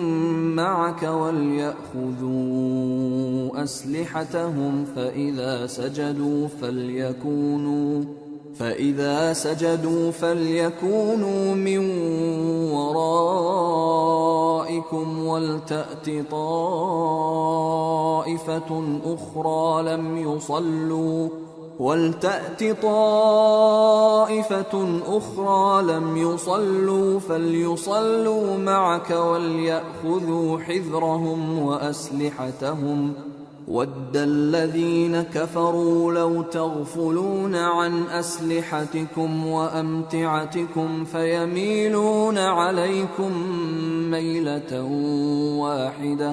مَعَكَ وَلْيَأْخُذُوا أَسْلِحَتَهُمْ فَإِذَا سَجَدُوا فَلْيَكُونُوا مِنْ وَرَائِكُمْ وَلْتَأْتِ طَائِفَةٌ أُخْرَى لَمْ يُصَلُّوا فَلْيُصَلُّوا مَعَكَ وَلْيَأْخُذُوا حِذْرَهُمْ وَأَسْلِحَتَهُمْ وَدَّ الَّذِينَ كَفَرُوا لَوْ تَغْفُلُونَ عَنْ أَسْلِحَتِكُمْ وَأَمْتِعَتِكُمْ فَيَمِيلُونَ عَلَيْكُمْ مَيْلَةً وَاحِدَةً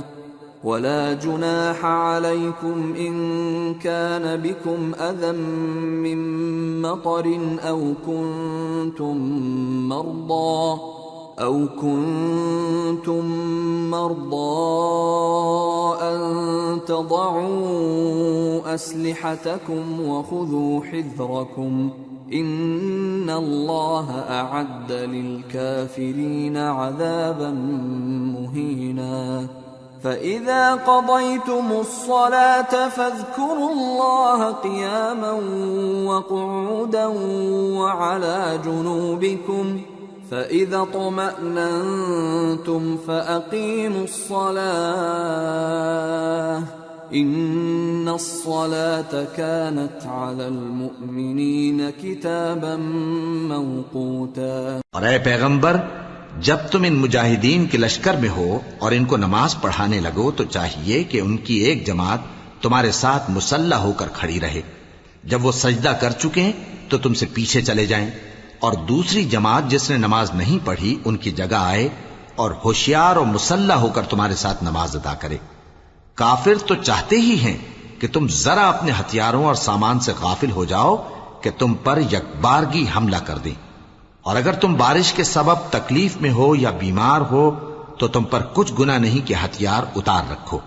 وَلَا جُنَاحَ عَلَيْكُمْ إِن كَانَ بِكُمْ أَذًى مِّن مَّطَرٍ أَوْ كُنتُم مَّرْضَىٰ أَن تَضَعُوا أَسْلِحَتَكُمْ وَخُذُوا حِذْرَكُمْ إن الله أعد للكافرين عذابا مهينا فإذا قضيتم الصلاة فاذكروا الله قياما وقعودا وعلى جنوبكم فإذا اطمأننتم فأقيموا الصلاة إن الصلاة كانت على المؤمنين كتابا موقوتا۔ اور اے پیغمبر، جب تم ان مجاہدین کے لشکر میں ہو اور ان کو نماز پڑھانے لگو تو چاہیے کہ ان کی ایک جماعت تمہارے ساتھ مسلح ہو کر کھڑی رہے، جب وہ سجدہ کر چکے تو تم سے پیچھے چلے جائیں، اور دوسری جماعت جس نے نماز نہیں پڑھی ان کی جگہ آئے اور ہوشیار اور مسلح ہو کر تمہارے ساتھ نماز ادا کرے۔ کافر تو چاہتے ہی ہیں کہ تم ذرا اپنے ہتھیاروں اور سامان سے غافل ہو جاؤ کہ تم پر یکبارگی حملہ کر دیں، اور اگر تم بارش کے سبب تکلیف میں ہو یا بیمار ہو تو تم پر کچھ گناہ نہیں کہ ہتھیار اتار رکھو،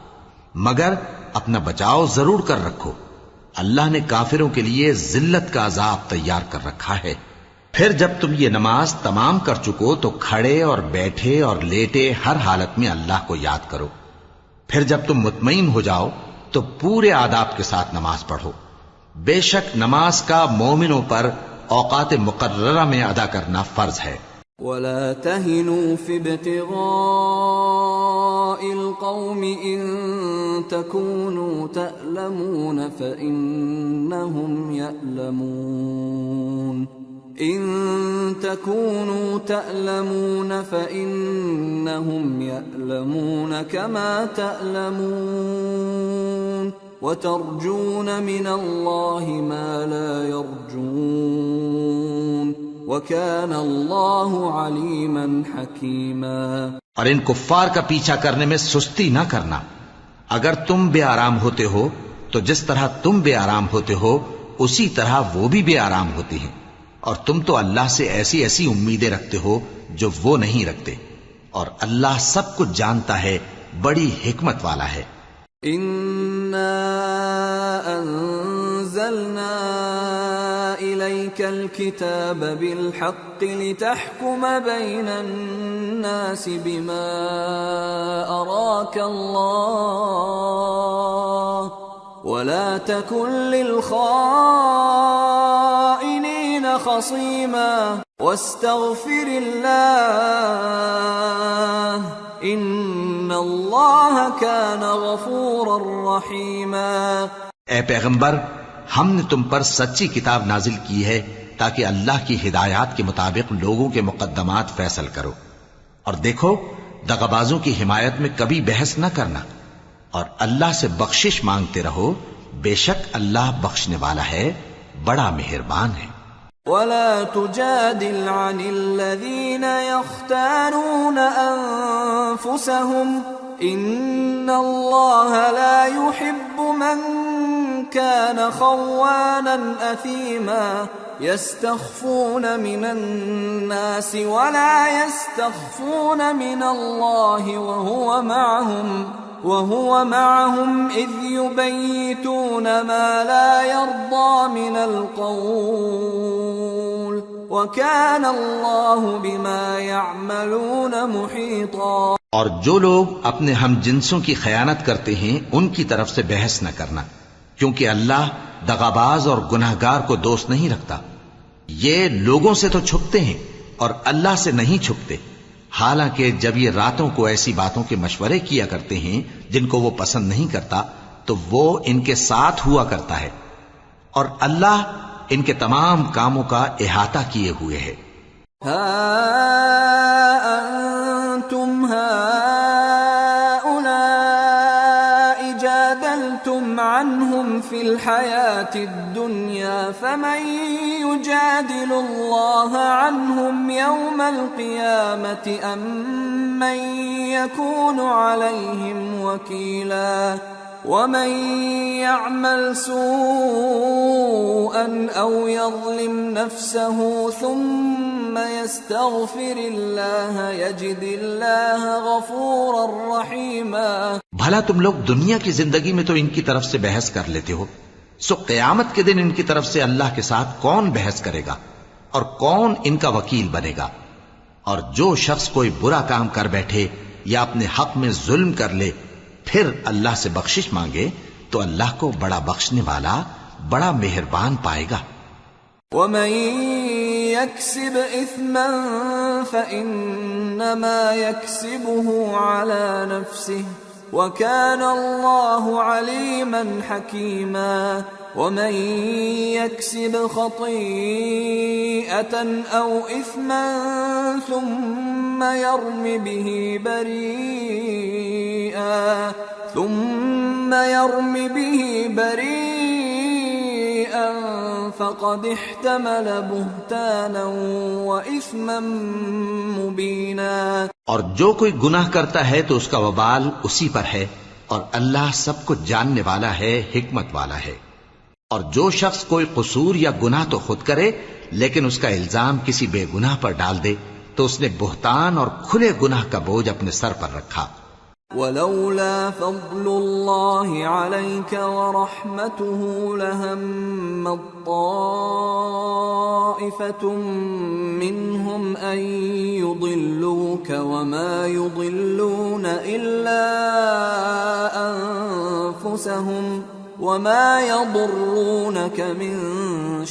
مگر اپنا بچاؤ ضرور کر رکھو۔ اللہ نے کافروں کے لیے ذلت کا عذاب تیار کر رکھا ہے۔ پھر جب تم یہ نماز تمام کر چکو تو کھڑے اور بیٹھے اور لیٹے ہر حالت میں اللہ کو یاد کرو۔ پھر جب تم مطمئن ہو جاؤ تو پورے آداب کے ساتھ نماز پڑھو۔ بے شک نماز کا مومنوں پر اوقات مقررہ میں ادا کرنا فرض ہے۔ ولا تهنوا في ابتغاء القوم إن تكونوا تألمون فإنهم يألمون إن تكونوا تألمون فإنهم يألمون كما تألمون وترجون من الله ما لا يرجون وَكَانَ اللَّهُ عَلِيمًا حَكِيمًا۔ اور ان کفار کا پیچھا کرنے میں سستی نہ کرنا۔ اگر تم بے آرام ہوتے ہو تو جس طرح تم بے آرام ہوتے ہو اسی طرح وہ بھی بے آرام ہوتے ہیں، اور تم تو اللہ سے ایسی ایسی امیدیں رکھتے ہو جو وہ نہیں رکھتے، اور اللہ سب کچھ جانتا ہے، بڑی حکمت والا ہے۔ إِنَّا أَنزَلْنَا إِلَيْكَ الْكِتَابَ بِالْحَقِّ لِتَحْكُمَ بَيْنَ النَّاسِ بِمَا أَرَاكَ اللَّهُ وَلَا تَكُنْ لِلْخَائِنِينَ خَصِيمًا وَاسْتَغْفِرِ اللَّهَ إِنَّ اللَّهَ كَانَ غَفُورًا رَحِيمًا۔ اے پیغمبر، ہم نے تم پر سچی کتاب نازل کی ہے تاکہ اللہ کی ہدایات کے مطابق لوگوں کے مقدمات فیصل کرو، اور دیکھو دغابازوں کی حمایت میں کبھی بحث نہ کرنا، اور اللہ سے بخشش مانگتے رہو، بے شک اللہ بخشنے والا ہے، بڑا مہربان ہے۔ وَلَا تُجَادِلْ عَنِ الَّذِينَ يَخْتَانُونَ أَنفُسَهُمْ إِنَّ اللَّهَ لَا يُحِبُّ مَنْ كَانَ خَوَّانًا أَثِيمًا يَسْتَخْفُونَ مِنَ النَّاسِ وَلَا يَسْتَخْفُونَ مِنَ اللَّهِ وَهُوَ مَعَهُمْ إِذْ يُبَيِّتُونَ مَا لَا يَرْضَى مِنَ الْقَوْلِ وَكَانَ اللَّهُ بِمَا يَعْمَلُونَ مُحِيطًا۔ اور جو لوگ اپنے ہم جنسوں کی خیانت کرتے ہیں ان کی طرف سے بحث نہ کرنا، کیونکہ اللہ دغاباز اور گناہگار کو دوست نہیں رکھتا۔ یہ لوگوں سے تو چھپتے ہیں اور اللہ سے نہیں چھپتے، حالانکہ جب یہ راتوں کو ایسی باتوں کے مشورے کیا کرتے ہیں جن کو وہ پسند نہیں کرتا تو وہ ان کے ساتھ ہوا کرتا ہے، اور اللہ ان کے تمام کاموں کا احاطہ کیے ہوئے ہے۔ ہا انتم هؤلاء جادلتم عنهم في الحياة الدنيا فمن يجادل الله عنهم يوم القيامة أم من يكون عليهم وكيلا ومن يعمل سوءا أو يظلم نفسه ثم يستغفر الله يجد الله غفورا رحيما۔ بھلا تم لوگ دنیا کی زندگی میں تو ان کی طرف سے بحث کر لیتے ہو، سو قیامت کے دن ان کی طرف سے اللہ کے ساتھ کون بحث کرے گا اور کون ان کا وکیل بنے گا؟ اور جو شخص کوئی برا کام کر بیٹھے یا اپنے حق میں ظلم کر لے پھر اللہ سے بخشش مانگے تو اللہ کو بڑا بخشنے والا بڑا مہربان پائے گا۔ ومن يكسب إثما فإنما يكسبه على نفسه وكان الله عليما حكيما ومن يكسب خطيئة أو إثما ثم يرم به بريئا فقد احتمل بهتانا وإثما مبينا۔ اور جو کوئی گناہ کرتا ہے تو اس کا وبال اسی پر ہے، اور اللہ سب کچھ جاننے والا ہے، حکمت والا ہے۔ اور جو شخص کوئی قصور یا گناہ تو خود کرے لیکن اس کا الزام کسی بے گناہ پر ڈال دے تو اس نے بہتان اور کھلے گناہ کا بوجھ اپنے سر پر رکھا۔ ولولا فضل الله عليك ورحمته لهم طائفة منهم أن يضلوك وما يضلون إلا أنفسهم وما يضرونك من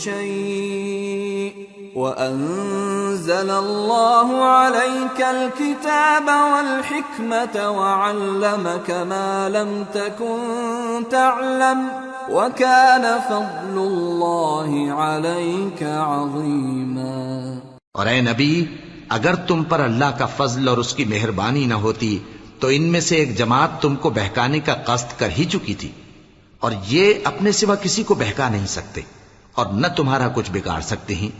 شيء وأنزل الله عليك الكتاب والحكمة وعلمك ما لم تكن تعلم وكان فضل الله عليك عظيما۔ اور اے نبی، اگر تم پر اللہ کا فضل اور اس کی مہربانی نہ ہوتی تو ان میں سے ایک جماعت تم کو بہکانے کا قصد کر ہی چکی تھی، اور یہ اپنے سوا کسی کو بہکا نہیں سکتے اور نہ تمہارا کچھ بگاڑ سکتے ہیں۔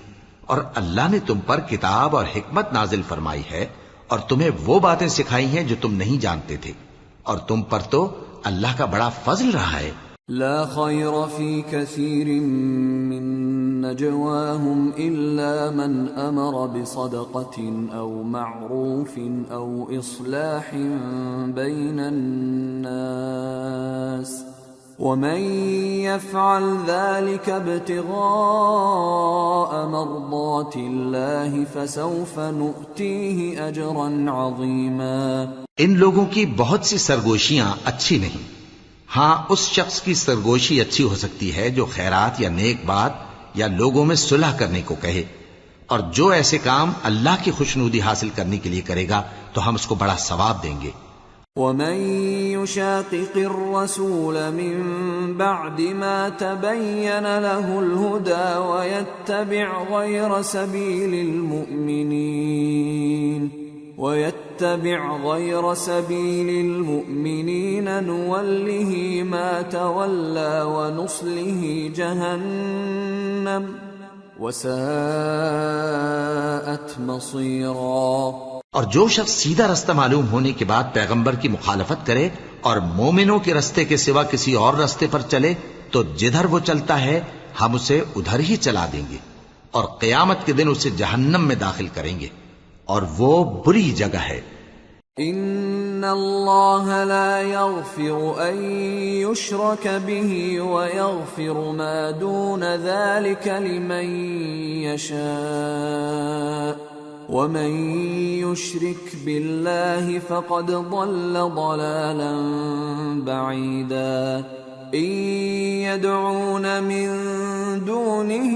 اور اللہ نے تم پر کتاب اور حکمت نازل فرمائی ہے اور تمہیں وہ باتیں سکھائی ہیں جو تم نہیں جانتے تھے، اور تم پر تو اللہ کا بڑا فضل رہا ہے۔ لا خير في كثير من نجواهم إلا من أمر بصدقة أو معروف أو إصلاح بين الناس ومن يفعل ذلك ابتغاء مرضات الله فسوف نؤتيه أجرا عظيما۔ ان لوگوں کی بہت سی سرگوشیاں اچھی نہیں، ہاں اس شخص کی سرگوشی اچھی ہو سکتی ہے جو خیرات یا نیک بات یا لوگوں میں صلح کرنے کو کہے، اور جو ایسے کام اللہ کی خوشنودی حاصل کرنے کے لیے کرے گا تو ہم اس کو بڑا ثواب دیں گے۔ ومن يشاقق الرسول من بعد ما تبين له الهدى ويتبع غير سبيل المؤمنين نوله ما تولى ونصله جهنم وساءت مصيرا۔ اور جو شخص سیدھا رستہ معلوم ہونے کے بعد پیغمبر کی مخالفت کرے اور مومنوں کے رستے کے سوا کسی اور رستے پر چلے تو جدھر وہ چلتا ہے ہم اسے ادھر ہی چلا دیں گے، اور قیامت کے دن اسے جہنم میں داخل کریں گے، اور وہ بری جگہ ہے۔ ان اللہ لا يغفر ان يشرك به ويغفر ما دون ذلك لمن يشاء ومن يشرك بالله فقد ضل ضلالا بعيدا۔ ان يدعون من دونه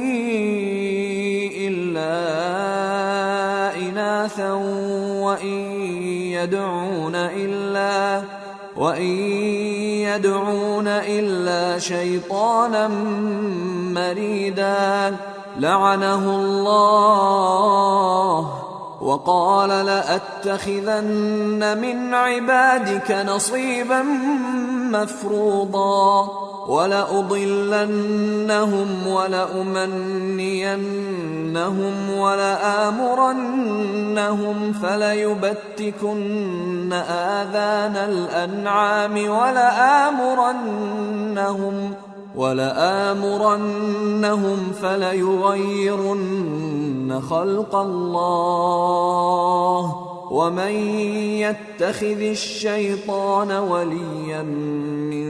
الا اناثا وان يدعون الا شيطانا مريدا لعنه الله وقال لأتخذن من عبادك نصيبا مفروضا ولأضلنهم ولأمنينهم ولآمرنهم فليبتكن آذان الأنعام ولآمرنهم فليغيرن خلق الله ومن يتخذ الشيطان وليا من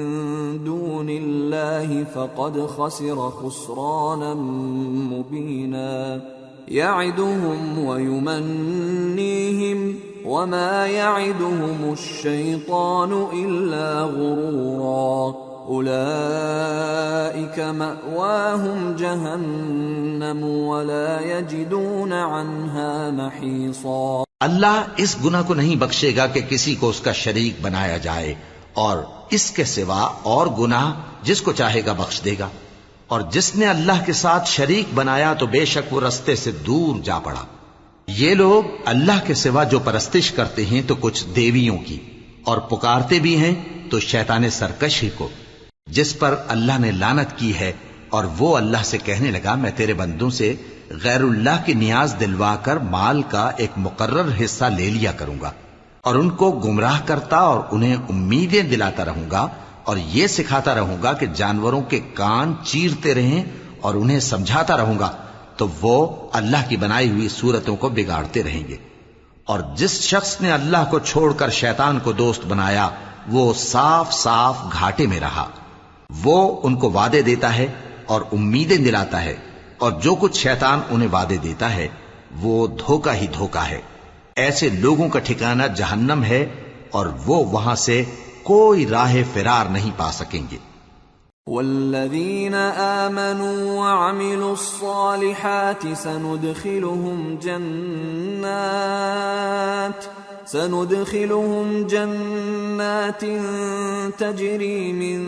دون الله فقد خسر خسرانا مبينا يعدهم ويمنيهم وما يعدهم الشيطان إلا غرورا أولئك مأواهم جهنم ولا يجدون عنها محيصا۔ اللہ اس گناہ کو نہیں بخشے گا کہ کسی کو اس کا شریک بنایا جائے، اور اس کے سوا اور گناہ جس کو چاہے گا بخش دے گا، اور جس نے اللہ کے ساتھ شریک بنایا تو بے شک وہ رستے سے دور جا پڑا۔ یہ لوگ اللہ کے سوا جو پرستش کرتے ہیں تو کچھ دیویوں کی، اور پکارتے بھی ہیں تو شیطان سرکش ہی کو، جس پر اللہ نے لعنت کی ہے، اور وہ اللہ سے کہنے لگا میں تیرے بندوں سے غیر اللہ کی نیاز دلوا کر مال کا ایک مقرر حصہ لے لیا کروں گا، اور ان کو گمراہ کرتا اور انہیں امیدیں دلاتا رہوں گا، اور یہ سکھاتا رہوں گا کہ جانوروں کے کان چیرتے رہیں، اور انہیں سمجھاتا رہوں گا، تو وہ اللہ کی بنائی ہوئی صورتوں کو بگاڑتے رہیں گے۔ اور جس شخص نے اللہ کو چھوڑ کر شیطان کو دوست بنایا وہ صاف صاف گھاٹے میں رہا۔ وہ ان کو وعدے دیتا ہے اور امیدیں دلاتا ہے، اور جو کچھ شیطان انہیں وعدے دیتا ہے وہ دھوکہ ہی دھوکہ ہے۔ ایسے لوگوں کا ٹھکانہ جہنم ہے، اور وہ وہاں سے کوئی راہ فرار نہیں پا سکیں گے۔ والذین آمنوا وعملوا الصالحات سندخلهم جنات تجری من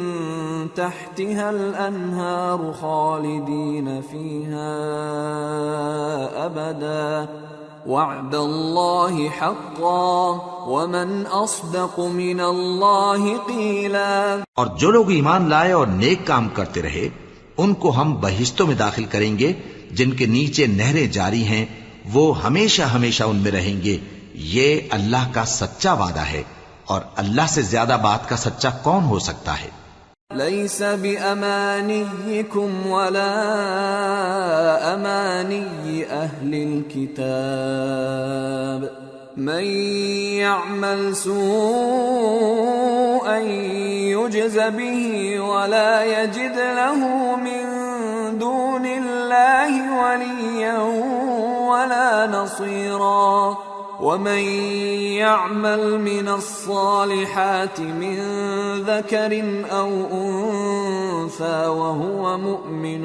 تحتها الانہار خالدین فیہا ابدا وعد اللہ حقا ومن اصدق من اللہ قیلا۔ اور جو لوگ ایمان لائے اور نیک کام کرتے رہے ان کو ہم بہشتوں میں داخل کریں گے جن کے نیچے نہریں جاری ہیں، وہ ہمیشہ ہمیشہ ان میں رہیں گے۔ یہ اللہ کا سچا وعدہ ہے، اور اللہ سے زیادہ بات کا سچا کون ہو سکتا ہے؟ لیس بأمانیکم ولا امانی اہل الكتاب من يعمل سوءا يجز به ولا يجد له من دون الله وليا ولا نصيرا ومن يعمل من الصالحات من ذكر أو أنثى وهو مؤمن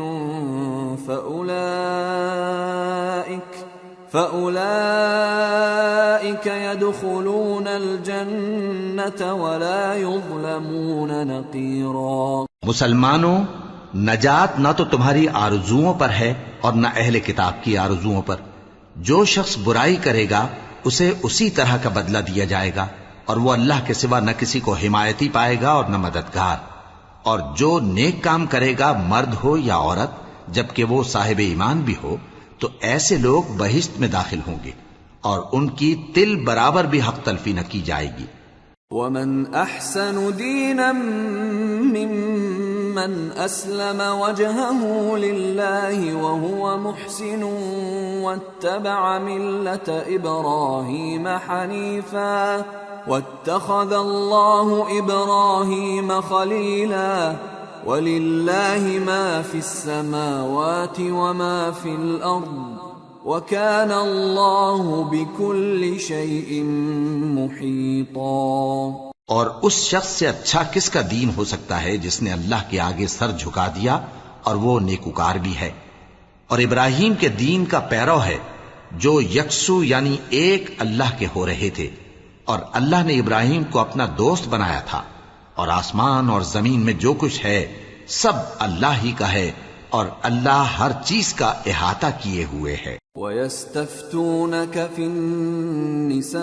فأولئك يدخلون الجنة ولا يظلمون نقيرا۔ مسلمانوں، نجات نہ تو تمہاری آرزوؤں پر ہے اور نہ اہل کتاب کی آرزوؤں پر۔ جو شخص برائی کرے گا اسے اسی طرح کا بدلہ دیا جائے گا، اور وہ اللہ کے سوا نہ کسی کو حمایتی پائے گا اور نہ مددگار۔ اور جو نیک کام کرے گا مرد ہو یا عورت جبکہ وہ صاحب ایمان بھی ہو تو ایسے لوگ بہشت میں داخل ہوں گے، اور ان کی تل برابر بھی حق تلفی نہ کی جائے گی۔ ومن احسن دینا ممن اسلم وجهه لله وهو محسن واتبع ملة ابراهيم حنيفا واتخذ الله ابراهيم خليلا ولله ما في السماوات وما في الارض وَكَانَ اللَّهُ بِكُلِّ شَيْءٍ مُحِيطًا۔ اور اس شخص سے اچھا کس کا دین ہو سکتا ہے جس نے اللہ کے آگے سر جھکا دیا اور وہ نیکوکار بھی ہے، اور ابراہیم کے دین کا پیرو ہے جو یکسو یعنی ایک اللہ کے ہو رہے تھے، اور اللہ نے ابراہیم کو اپنا دوست بنایا تھا، اور آسمان اور زمین میں جو کچھ ہے سب اللہ ہی کا ہے، اور اللہ ہر چیز کا احاطہ کیے ہوئے ہے۔ وَيَسْتَفْتُونَكَ فِي النِّسَاءِ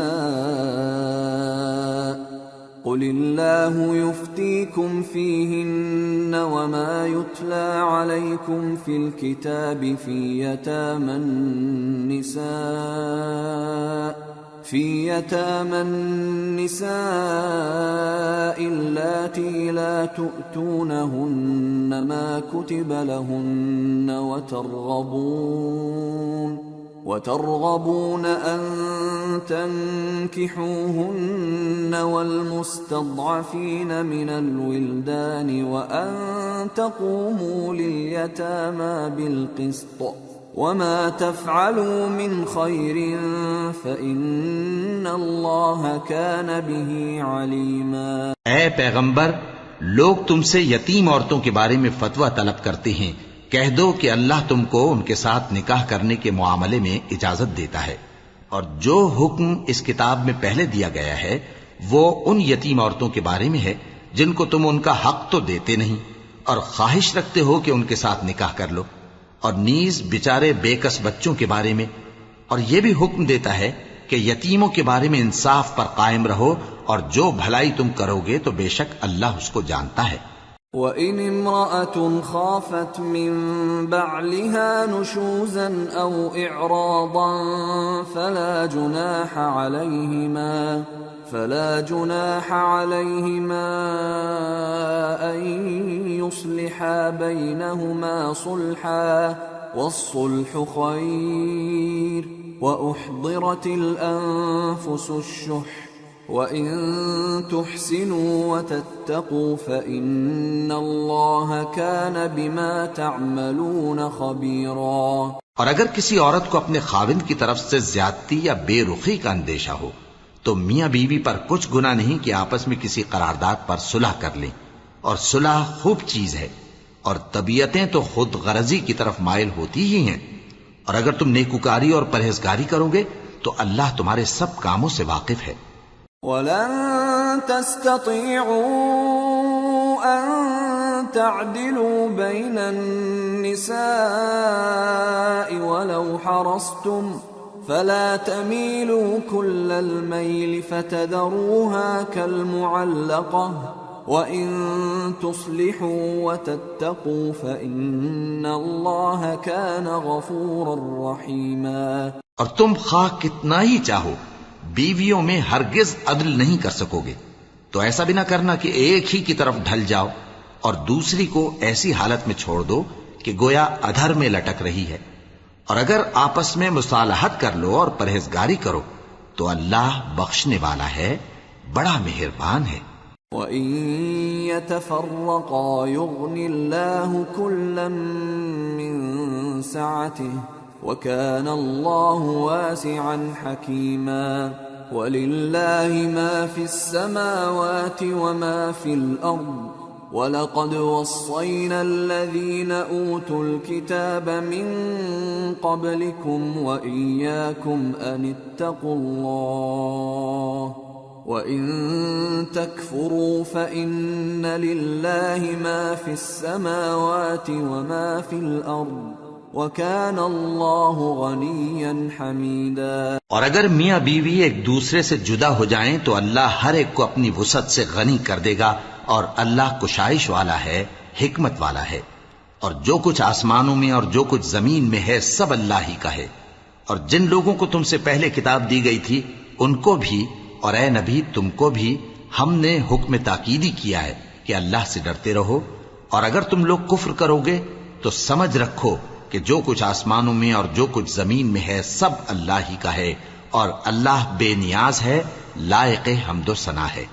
قُلِ اللَّهُ يُفْتِيكُمْ فِيهِنَّ وَمَا يُتْلَى عَلَيْكُمْ فِي الْكِتَابِ فِي يَتَامَى النِّسَاءِ اللَّاتِي لَا تُؤْتُونَهُنَّ مَا كُتِبَ لَهُنَّ وَتَرْغَبُونَ أَن تنكحوهن والمستضعفين من الولدان وأن تقوموا لليتامى بالقسط وما تفعلوا من خير فإن الله كان به عليما۔ اے پیغمبر، لوگ تم سے یتیم عورتوں کے بارے میں فتویٰ طلب کرتے ہیں، کہہ دو کہ اللہ تم کو ان کے ساتھ نکاح کرنے کے معاملے میں اجازت دیتا ہے، اور جو حکم اس کتاب میں پہلے دیا گیا ہے وہ ان یتیم عورتوں کے بارے میں ہے جن کو تم ان کا حق تو دیتے نہیں اور خواہش رکھتے ہو کہ ان کے ساتھ نکاح کر لو، اور نیز بیچارے بے کس بچوں کے بارے میں، اور یہ بھی حکم دیتا ہے کہ یتیموں کے بارے میں انصاف پر قائم رہو، اور جو بھلائی تم کرو گے تو بے شک اللہ اس کو جانتا ہے۔ وَإِنِ امْرَأَةٌ خَافَتْ مِنْ بَعْلِهَا نُشُوزًا أَوْ إِعْرَاضًا فَلَا جُنَاحَ عَلَيْهِمَا أَنْ يُصْلِحَا بَيْنَهُمَا صُلْحًا وَالصُّلْحُ خَيْرٌ وَأُحْضِرَتِ الْأَنفُسُ الشُّحَّ وَإِن تُحْسِنُوا وَتَتَّقُوا فَإِنَّ اللَّهَ كَانَ بِمَا تَعْمَلُونَ خَبِيرًا۔ اور اگر کسی عورت کو اپنے خاوند کی طرف سے زیادتی یا بے رخی کا اندیشہ ہو تو میاں بیوی پر کچھ گناہ نہیں کہ آپس میں کسی قرارداد پر صلح کر لیں، اور صلح خوب چیز ہے، اور طبیعتیں تو خود غرضی کی طرف مائل ہوتی ہی ہیں، اور اگر تم نیکوکاری اور پرہیزگاری کرو گے تو اللہ تمہارے سب کاموں سے واقف ہے۔ وَلَن تَسْتَطِيعُوا أَن تَعْدِلُوا بَيْنَ النِّسَاءِ وَلَوْ حَرَصْتُمْ فَلَا تَمِيلُوا كُلَّ الْمَيْلِ فَتَذَرُوهَا كَالْمُعَلَّقَةِ وَإِن تُصْلِحُوا وَتَتَّقُوا فَإِنَّ اللَّهَ كَانَ غَفُورًا رَّحِيمًا۔ اور تم خواہ کتنا ہی چاہو بیویوں میں ہرگز عدل نہیں کر سکو گے، تو ایسا بھی نہ کرنا کہ ایک ہی کی طرف ڈھل جاؤ اور دوسری کو ایسی حالت میں چھوڑ دو کہ گویا ادھر میں لٹک رہی ہے، اور اگر آپس میں مصالحت کر لو اور پرہیزگاری کرو تو اللہ بخشنے والا ہے، بڑا مہربان ہے۔ وَإِن يَتَفَرَّقَا يُغْنِ اللَّهُ كُلًّا مِّن سَعَتِهِ وَكَانَ اللَّهُ وَاسِعًا حَكِيمًا۔ وَلِلَّهِ مَا فِي السَّمَاوَاتِ وَمَا فِي الْأَرْضِ وَلَقَدْ وَصَّيْنَا الَّذِينَ أُوتُوا الْكِتَابَ مِن قَبْلِكُمْ وَإِيَّاكُمْ أَنِ اتَّقُوا اللَّهَ وَإِن تَكْفُرُوا فَإِنَّ لِلَّهِ مَا فِي السَّمَاوَاتِ وَمَا فِي الْأَرْضِ وَكَانَ اللَّهُ غَنِيًّا حَمِيدًا۔ اور اگر میاں بیوی ایک دوسرے سے جدا ہو جائیں تو اللہ ہر ایک کو اپنی وسعت سے غنی کر دے گا، اور اللہ کشائش والا ہے، حکمت والا ہے، اور جو کچھ آسمانوں میں اور جو کچھ زمین میں ہے سب اللہ ہی کا ہے۔ اور جن لوگوں کو تم سے پہلے کتاب دی گئی تھی ان کو بھی، اور اے نبی تم کو بھی ہم نے حکم تاکیدی کیا ہے کہ اللہ سے ڈرتے رہو، اور اگر تم لوگ کفر کرو گے تو سمجھ رکھو کہ جو کچھ آسمانوں میں اور جو کچھ زمین میں ہے سب اللہ ہی کا ہے، اور اللہ بے نیاز ہے، لائق حمد و ثنا ہے۔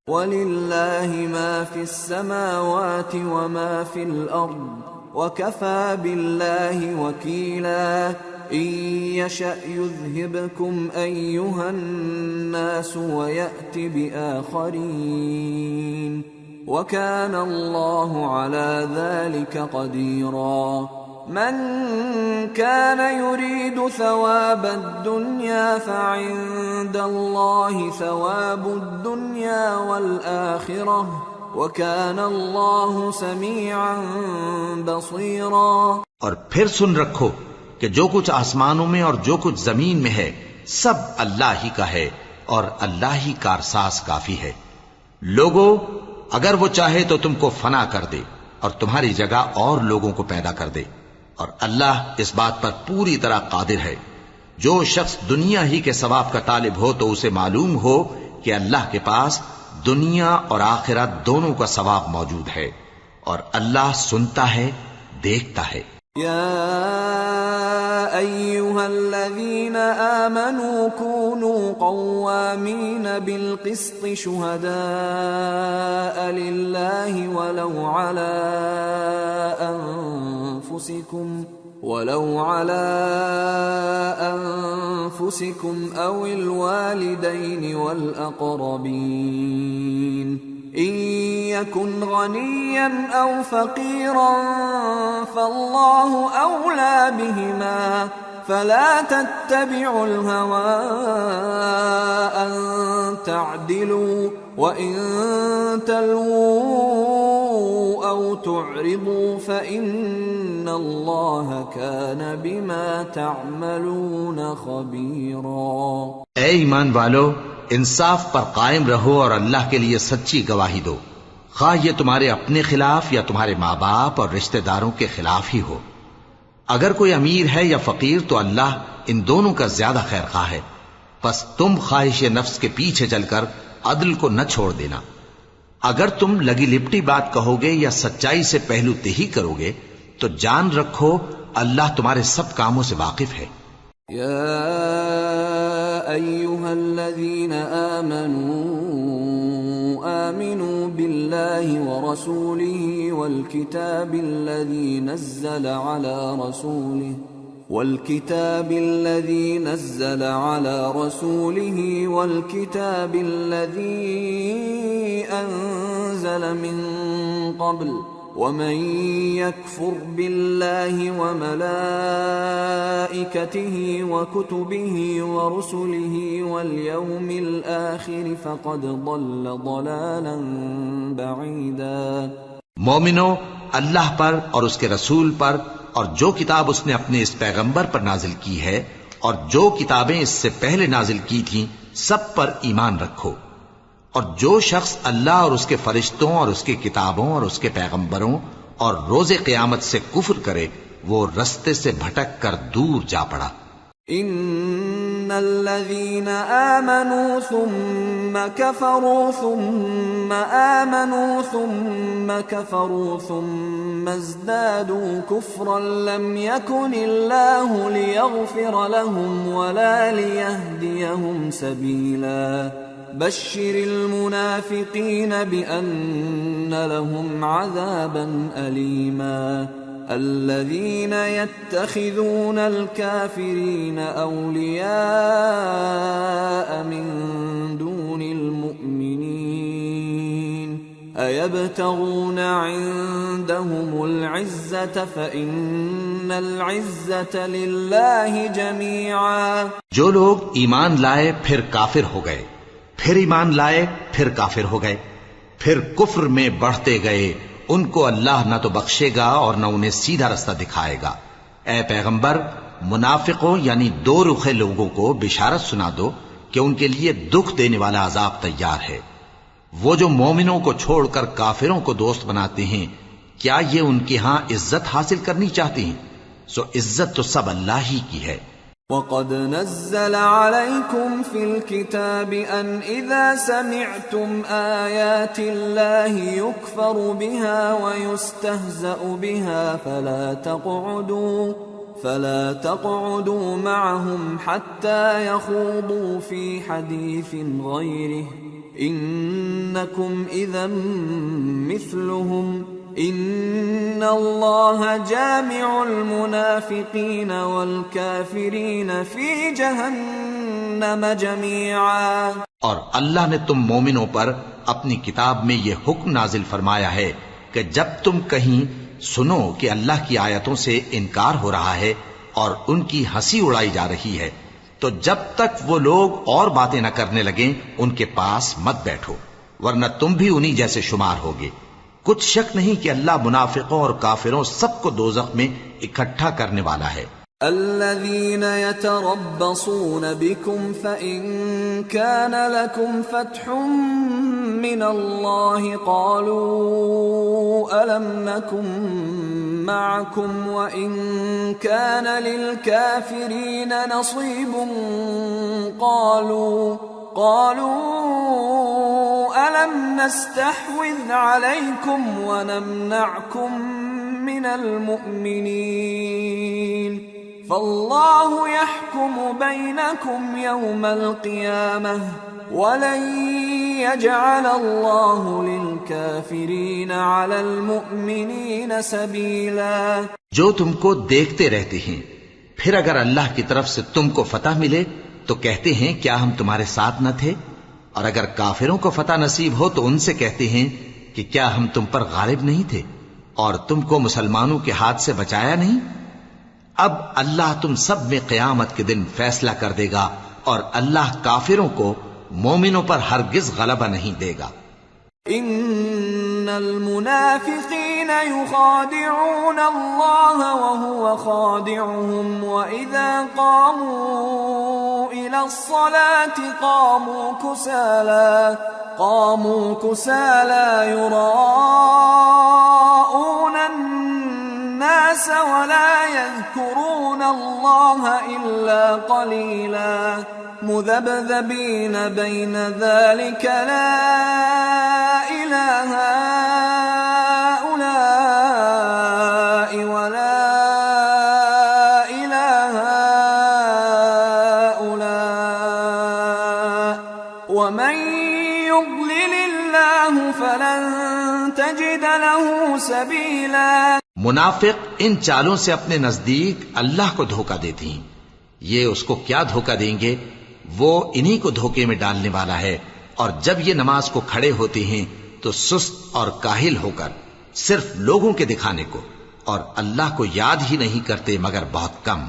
وَلِلَّهِ مَا فِي السَّمَاوَاتِ وَمَا فِي الْأَرْضِ وَكَفَى بِاللَّهِ وَكِيلًا۔ إِن يَشَأْ يُذْهِبْكُمْ أَيُّهَا النَّاسُ وَيَأْتِ بِآخَرِينَ وَكَانَ اللَّهُ عَلَى ذَلِكَ قَدِيرًا۔ من كان يريد ثواب الدنيا فعند الله ثواب الدنيا والآخرة وكان الله سميعا بصيرا۔ اور پھر سن رکھو کہ جو کچھ آسمانوں میں اور جو کچھ زمین میں ہے سب اللہ ہی کا ہے، اور اللہ ہی کارساز کافی ہے۔ لوگو اگر وہ چاہے تو تم کو فنا کر دے اور تمہاری جگہ اور لوگوں کو پیدا کر دے، اور اللہ اس بات پر پوری طرح قادر ہے۔ جو شخص دنیا ہی کے ثواب کا طالب ہو تو اسے معلوم ہو کہ اللہ کے پاس دنیا اور آخرت دونوں کا ثواب موجود ہے، اور اللہ سنتا ہے، دیکھتا ہے۔ یا أيها الذين آمنوا كونوا قوامين بالقسط شهداء لله ولو على أنفسكم أو الوالدين والأقربين إن يكن غنيا أو فقيرا فالله أولى بهما فلا تتبعوا الهوى أن تعدلوا وإن تلووا أو تعرضوا فإن الله كان بما تعملون خبيرا۔ اے ایمان والو، انصاف پر قائم رہو اور اللہ کے لیے سچی گواہی دو، خواہ یہ تمہارے اپنے خلاف یا تمہارے ماں باپ اور رشتہ داروں کے خلاف ہی ہو۔ اگر کوئی امیر ہے یا فقیر تو اللہ ان دونوں کا زیادہ خیر خواہ ہے، پس تم خواہش نفس کے پیچھے چل کر عدل کو نہ چھوڑ دینا۔ اگر تم لگی لپٹی بات کہو گے یا سچائی سے پہلو تہی کرو گے تو جان رکھو اللہ تمہارے سب کاموں سے واقف ہے۔ یا ایھا الذین آمنوا باللہ ورسولہ والکتاب الذی نزل على رسوله والكتاب الذي أنزل من قبل ومن يكفر بالله وملائكته وكتبه ورسله واليوم الآخر فقد ضل ضلالا بعيدا۔ مومنو، اللہ پر اور اس کے رسول پر اور جو کتاب اس نے اپنے اس پیغمبر پر نازل کی ہے اور جو کتابیں اس سے پہلے نازل کی تھیں سب پر ایمان رکھو، اور جو شخص اللہ اور اس کے فرشتوں اور اس کی کتابوں اور اس کے پیغمبروں اور روز قیامت سے کفر کرے وہ رستے سے بھٹک کر دور جا پڑا۔ ان الذين آمنوا ثم كفروا ثم آمنوا ثم كفروا ثم ازدادوا كفرا لم يكن الله ليغفر لهم ولا ليهديهم سبيلا بشر المنافقين بأن لهم عذابا أليما الذين يتخذون الكافرين أولياء من دون المؤمنين أيبتغون عندهم العزة فإن العزة لله جميعا۔ جو لوگ ایمان لائے پھر کافر ہو گئے، پھر ایمان لائے پھر کافر ہو گئے، پھر کفر میں بڑھتے گئے، ان کو اللہ نہ تو بخشے گا اور نہ انہیں سیدھا رستہ دکھائے گا۔ اے پیغمبر، منافقوں یعنی دو رخے لوگوں کو بشارت سنا دو کہ ان کے لیے دکھ دینے والا عذاب تیار ہے۔ وہ جو مومنوں کو چھوڑ کر کافروں کو دوست بناتے ہیں، کیا یہ ان کے ہاں عزت حاصل کرنی چاہتے ہیں؟ سو عزت تو سب اللہ ہی کی ہے۔ وَقَدْ نَزَّلَ عَلَيْكُمْ فِي الْكِتَابِ أَنْ إِذَا سَمِعْتُمْ آيَاتِ اللَّهِ يُكْفَرُ بِهَا وَيُسْتَهْزَأُ بِهَا فَلَا تَقْعُدُوا مَعَهُمْ حَتَّى يَخُوضُوا فِي حَدِيثٍ غَيْرِهِ إِنَّكُمْ إِذًا مِثْلُهُمْ ان اللہ جامع المنافقین والکافرین فی جہنم جميعا۔ اور اللہ نے تم مومنوں پر اپنی کتاب میں یہ حکم نازل فرمایا ہے کہ جب تم کہیں سنو کہ اللہ کی آیتوں سے انکار ہو رہا ہے اور ان کی ہنسی اڑائی جا رہی ہے تو جب تک وہ لوگ اور باتیں نہ کرنے لگیں ان کے پاس مت بیٹھو، ورنہ تم بھی انہی جیسے شمار ہوگے۔ کچھ شک نہیں کہ اللہ منافقوں اور کافروں سب کو دوزخ میں اکٹھا کرنے والا ہے۔ الذين يتربصون بكم فإن كان لكم فتح من الله قالوا ألم نكن معكم وإن كان للكافرين نصيب قالوا ألم نستحوذ عليكم ونمنعكم من المؤمنين فالله يحكم بينكم يوم القيامة ولن يجعل الله للكافرين على المؤمنين سبيلا. جو تم کو دیکھتے رہتے ہیں، پھر اگر اللہ کی طرف سے تم کو فتح ملے تو کہتے ہیں کیا ہم تمہارے ساتھ نہ تھے، اور اگر کافروں کو فتح نصیب ہو تو ان سے کہتے ہیں کہ کیا ہم تم پر غالب نہیں تھے اور تم کو مسلمانوں کے ہاتھ سے بچایا نہیں. اب اللہ تم سب میں قیامت کے دن فیصلہ کر دے گا، اور اللہ کافروں کو مومنوں پر ہرگز غلبہ نہیں دے گا. ان المنافقین یخادعون اللہ وهو خادعهم واذا قاموا الى الصلاة قاموا كسالى يراءون الناس ولا يذكرون الله إلا قليلا مذبذبين بين ذلك لا إله هؤلاء ولا إله هؤلاء ومن يضلل الله فلن تجد له سبيلا. منافق ان چالوں سے اپنے نزدیک اللہ کو دھوکہ دیتے ہیں. یہ اس کو کیا دھوکہ دیں گے؟ وہ انہی کو دھوکے میں ڈالنے والا ہے. اور جب یہ نماز کو کھڑے ہوتے ہیں تو سست اور کاہل ہو کر صرف لوگوں کے دکھانے کو، اور اللہ کو یاد ہی نہیں کرتے مگر بہت کم.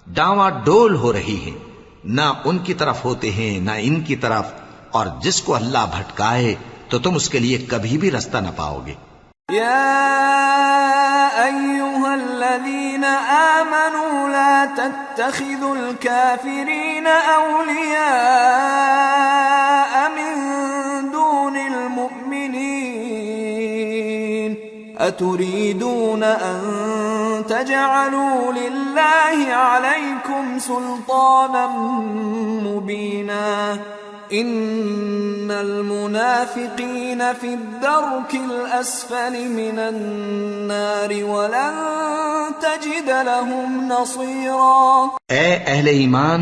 ڈاواں ڈول ہو رہی ہیں، نہ ان کی طرف ہوتے ہیں نہ ان کی طرف، اور جس کو اللہ بھٹکائے تو تم اس کے لیے کبھی بھی رستہ نہ پاؤ گے. يا أيها الذين آمنوا لا تتخذوا الكافرين أولياء من دون المؤمنين أتريدون أن تجعلوا لله عليكم سلطانا مبينا ان المنافقین فی الدرک الاسفل من النار ولن تجد لهم نصیرا. اے اہل ایمان،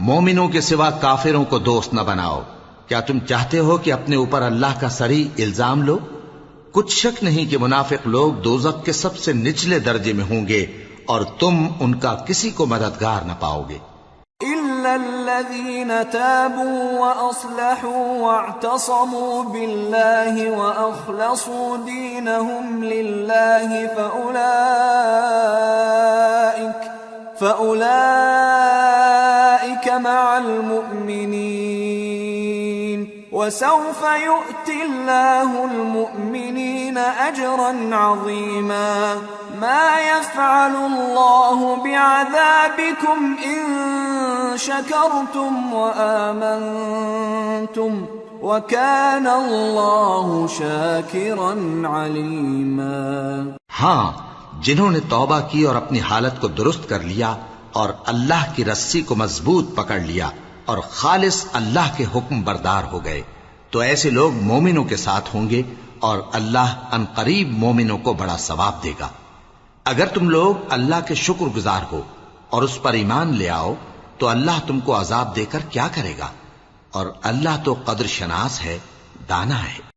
مومنوں کے سوا کافروں کو دوست نہ بناؤ. کیا تم چاہتے ہو کہ اپنے اوپر اللہ کا صریح الزام لو؟ کچھ شک نہیں کہ منافق لوگ دوزخ کے سب سے نچلے درجے میں ہوں گے، اور تم ان کا کسی کو مددگار نہ پاؤ گے. إلا الذين تابوا وأصلحوا واعتصموا بالله وأخلصوا دينهم لله فأولئك مع المؤمنين وسوف يؤتي الله المؤمنين أجرا عظيما. ما يفعل الله بعذابكم إن شكرتم وآمنتم وكان الله شاكرا عليما. ہاں، جنہوں نے توبہ کی اور اپنی حالت کو درست کر لیا اور اللہ کی رسی کو مضبوط پکڑ لیا اور خالص اللہ کے حکم بردار ہو گئے، تو ایسے لوگ مومنوں کے ساتھ ہوں گے، اور اللہ ان قریب مومنوں کو بڑا ثواب دے گا. اگر تم لوگ اللہ کے شکر گزار ہو اور اس پر ایمان لے آؤ تو اللہ تم کو عذاب دے کر کیا کرے گا، اور اللہ تو قدر شناس ہے، دانا ہے.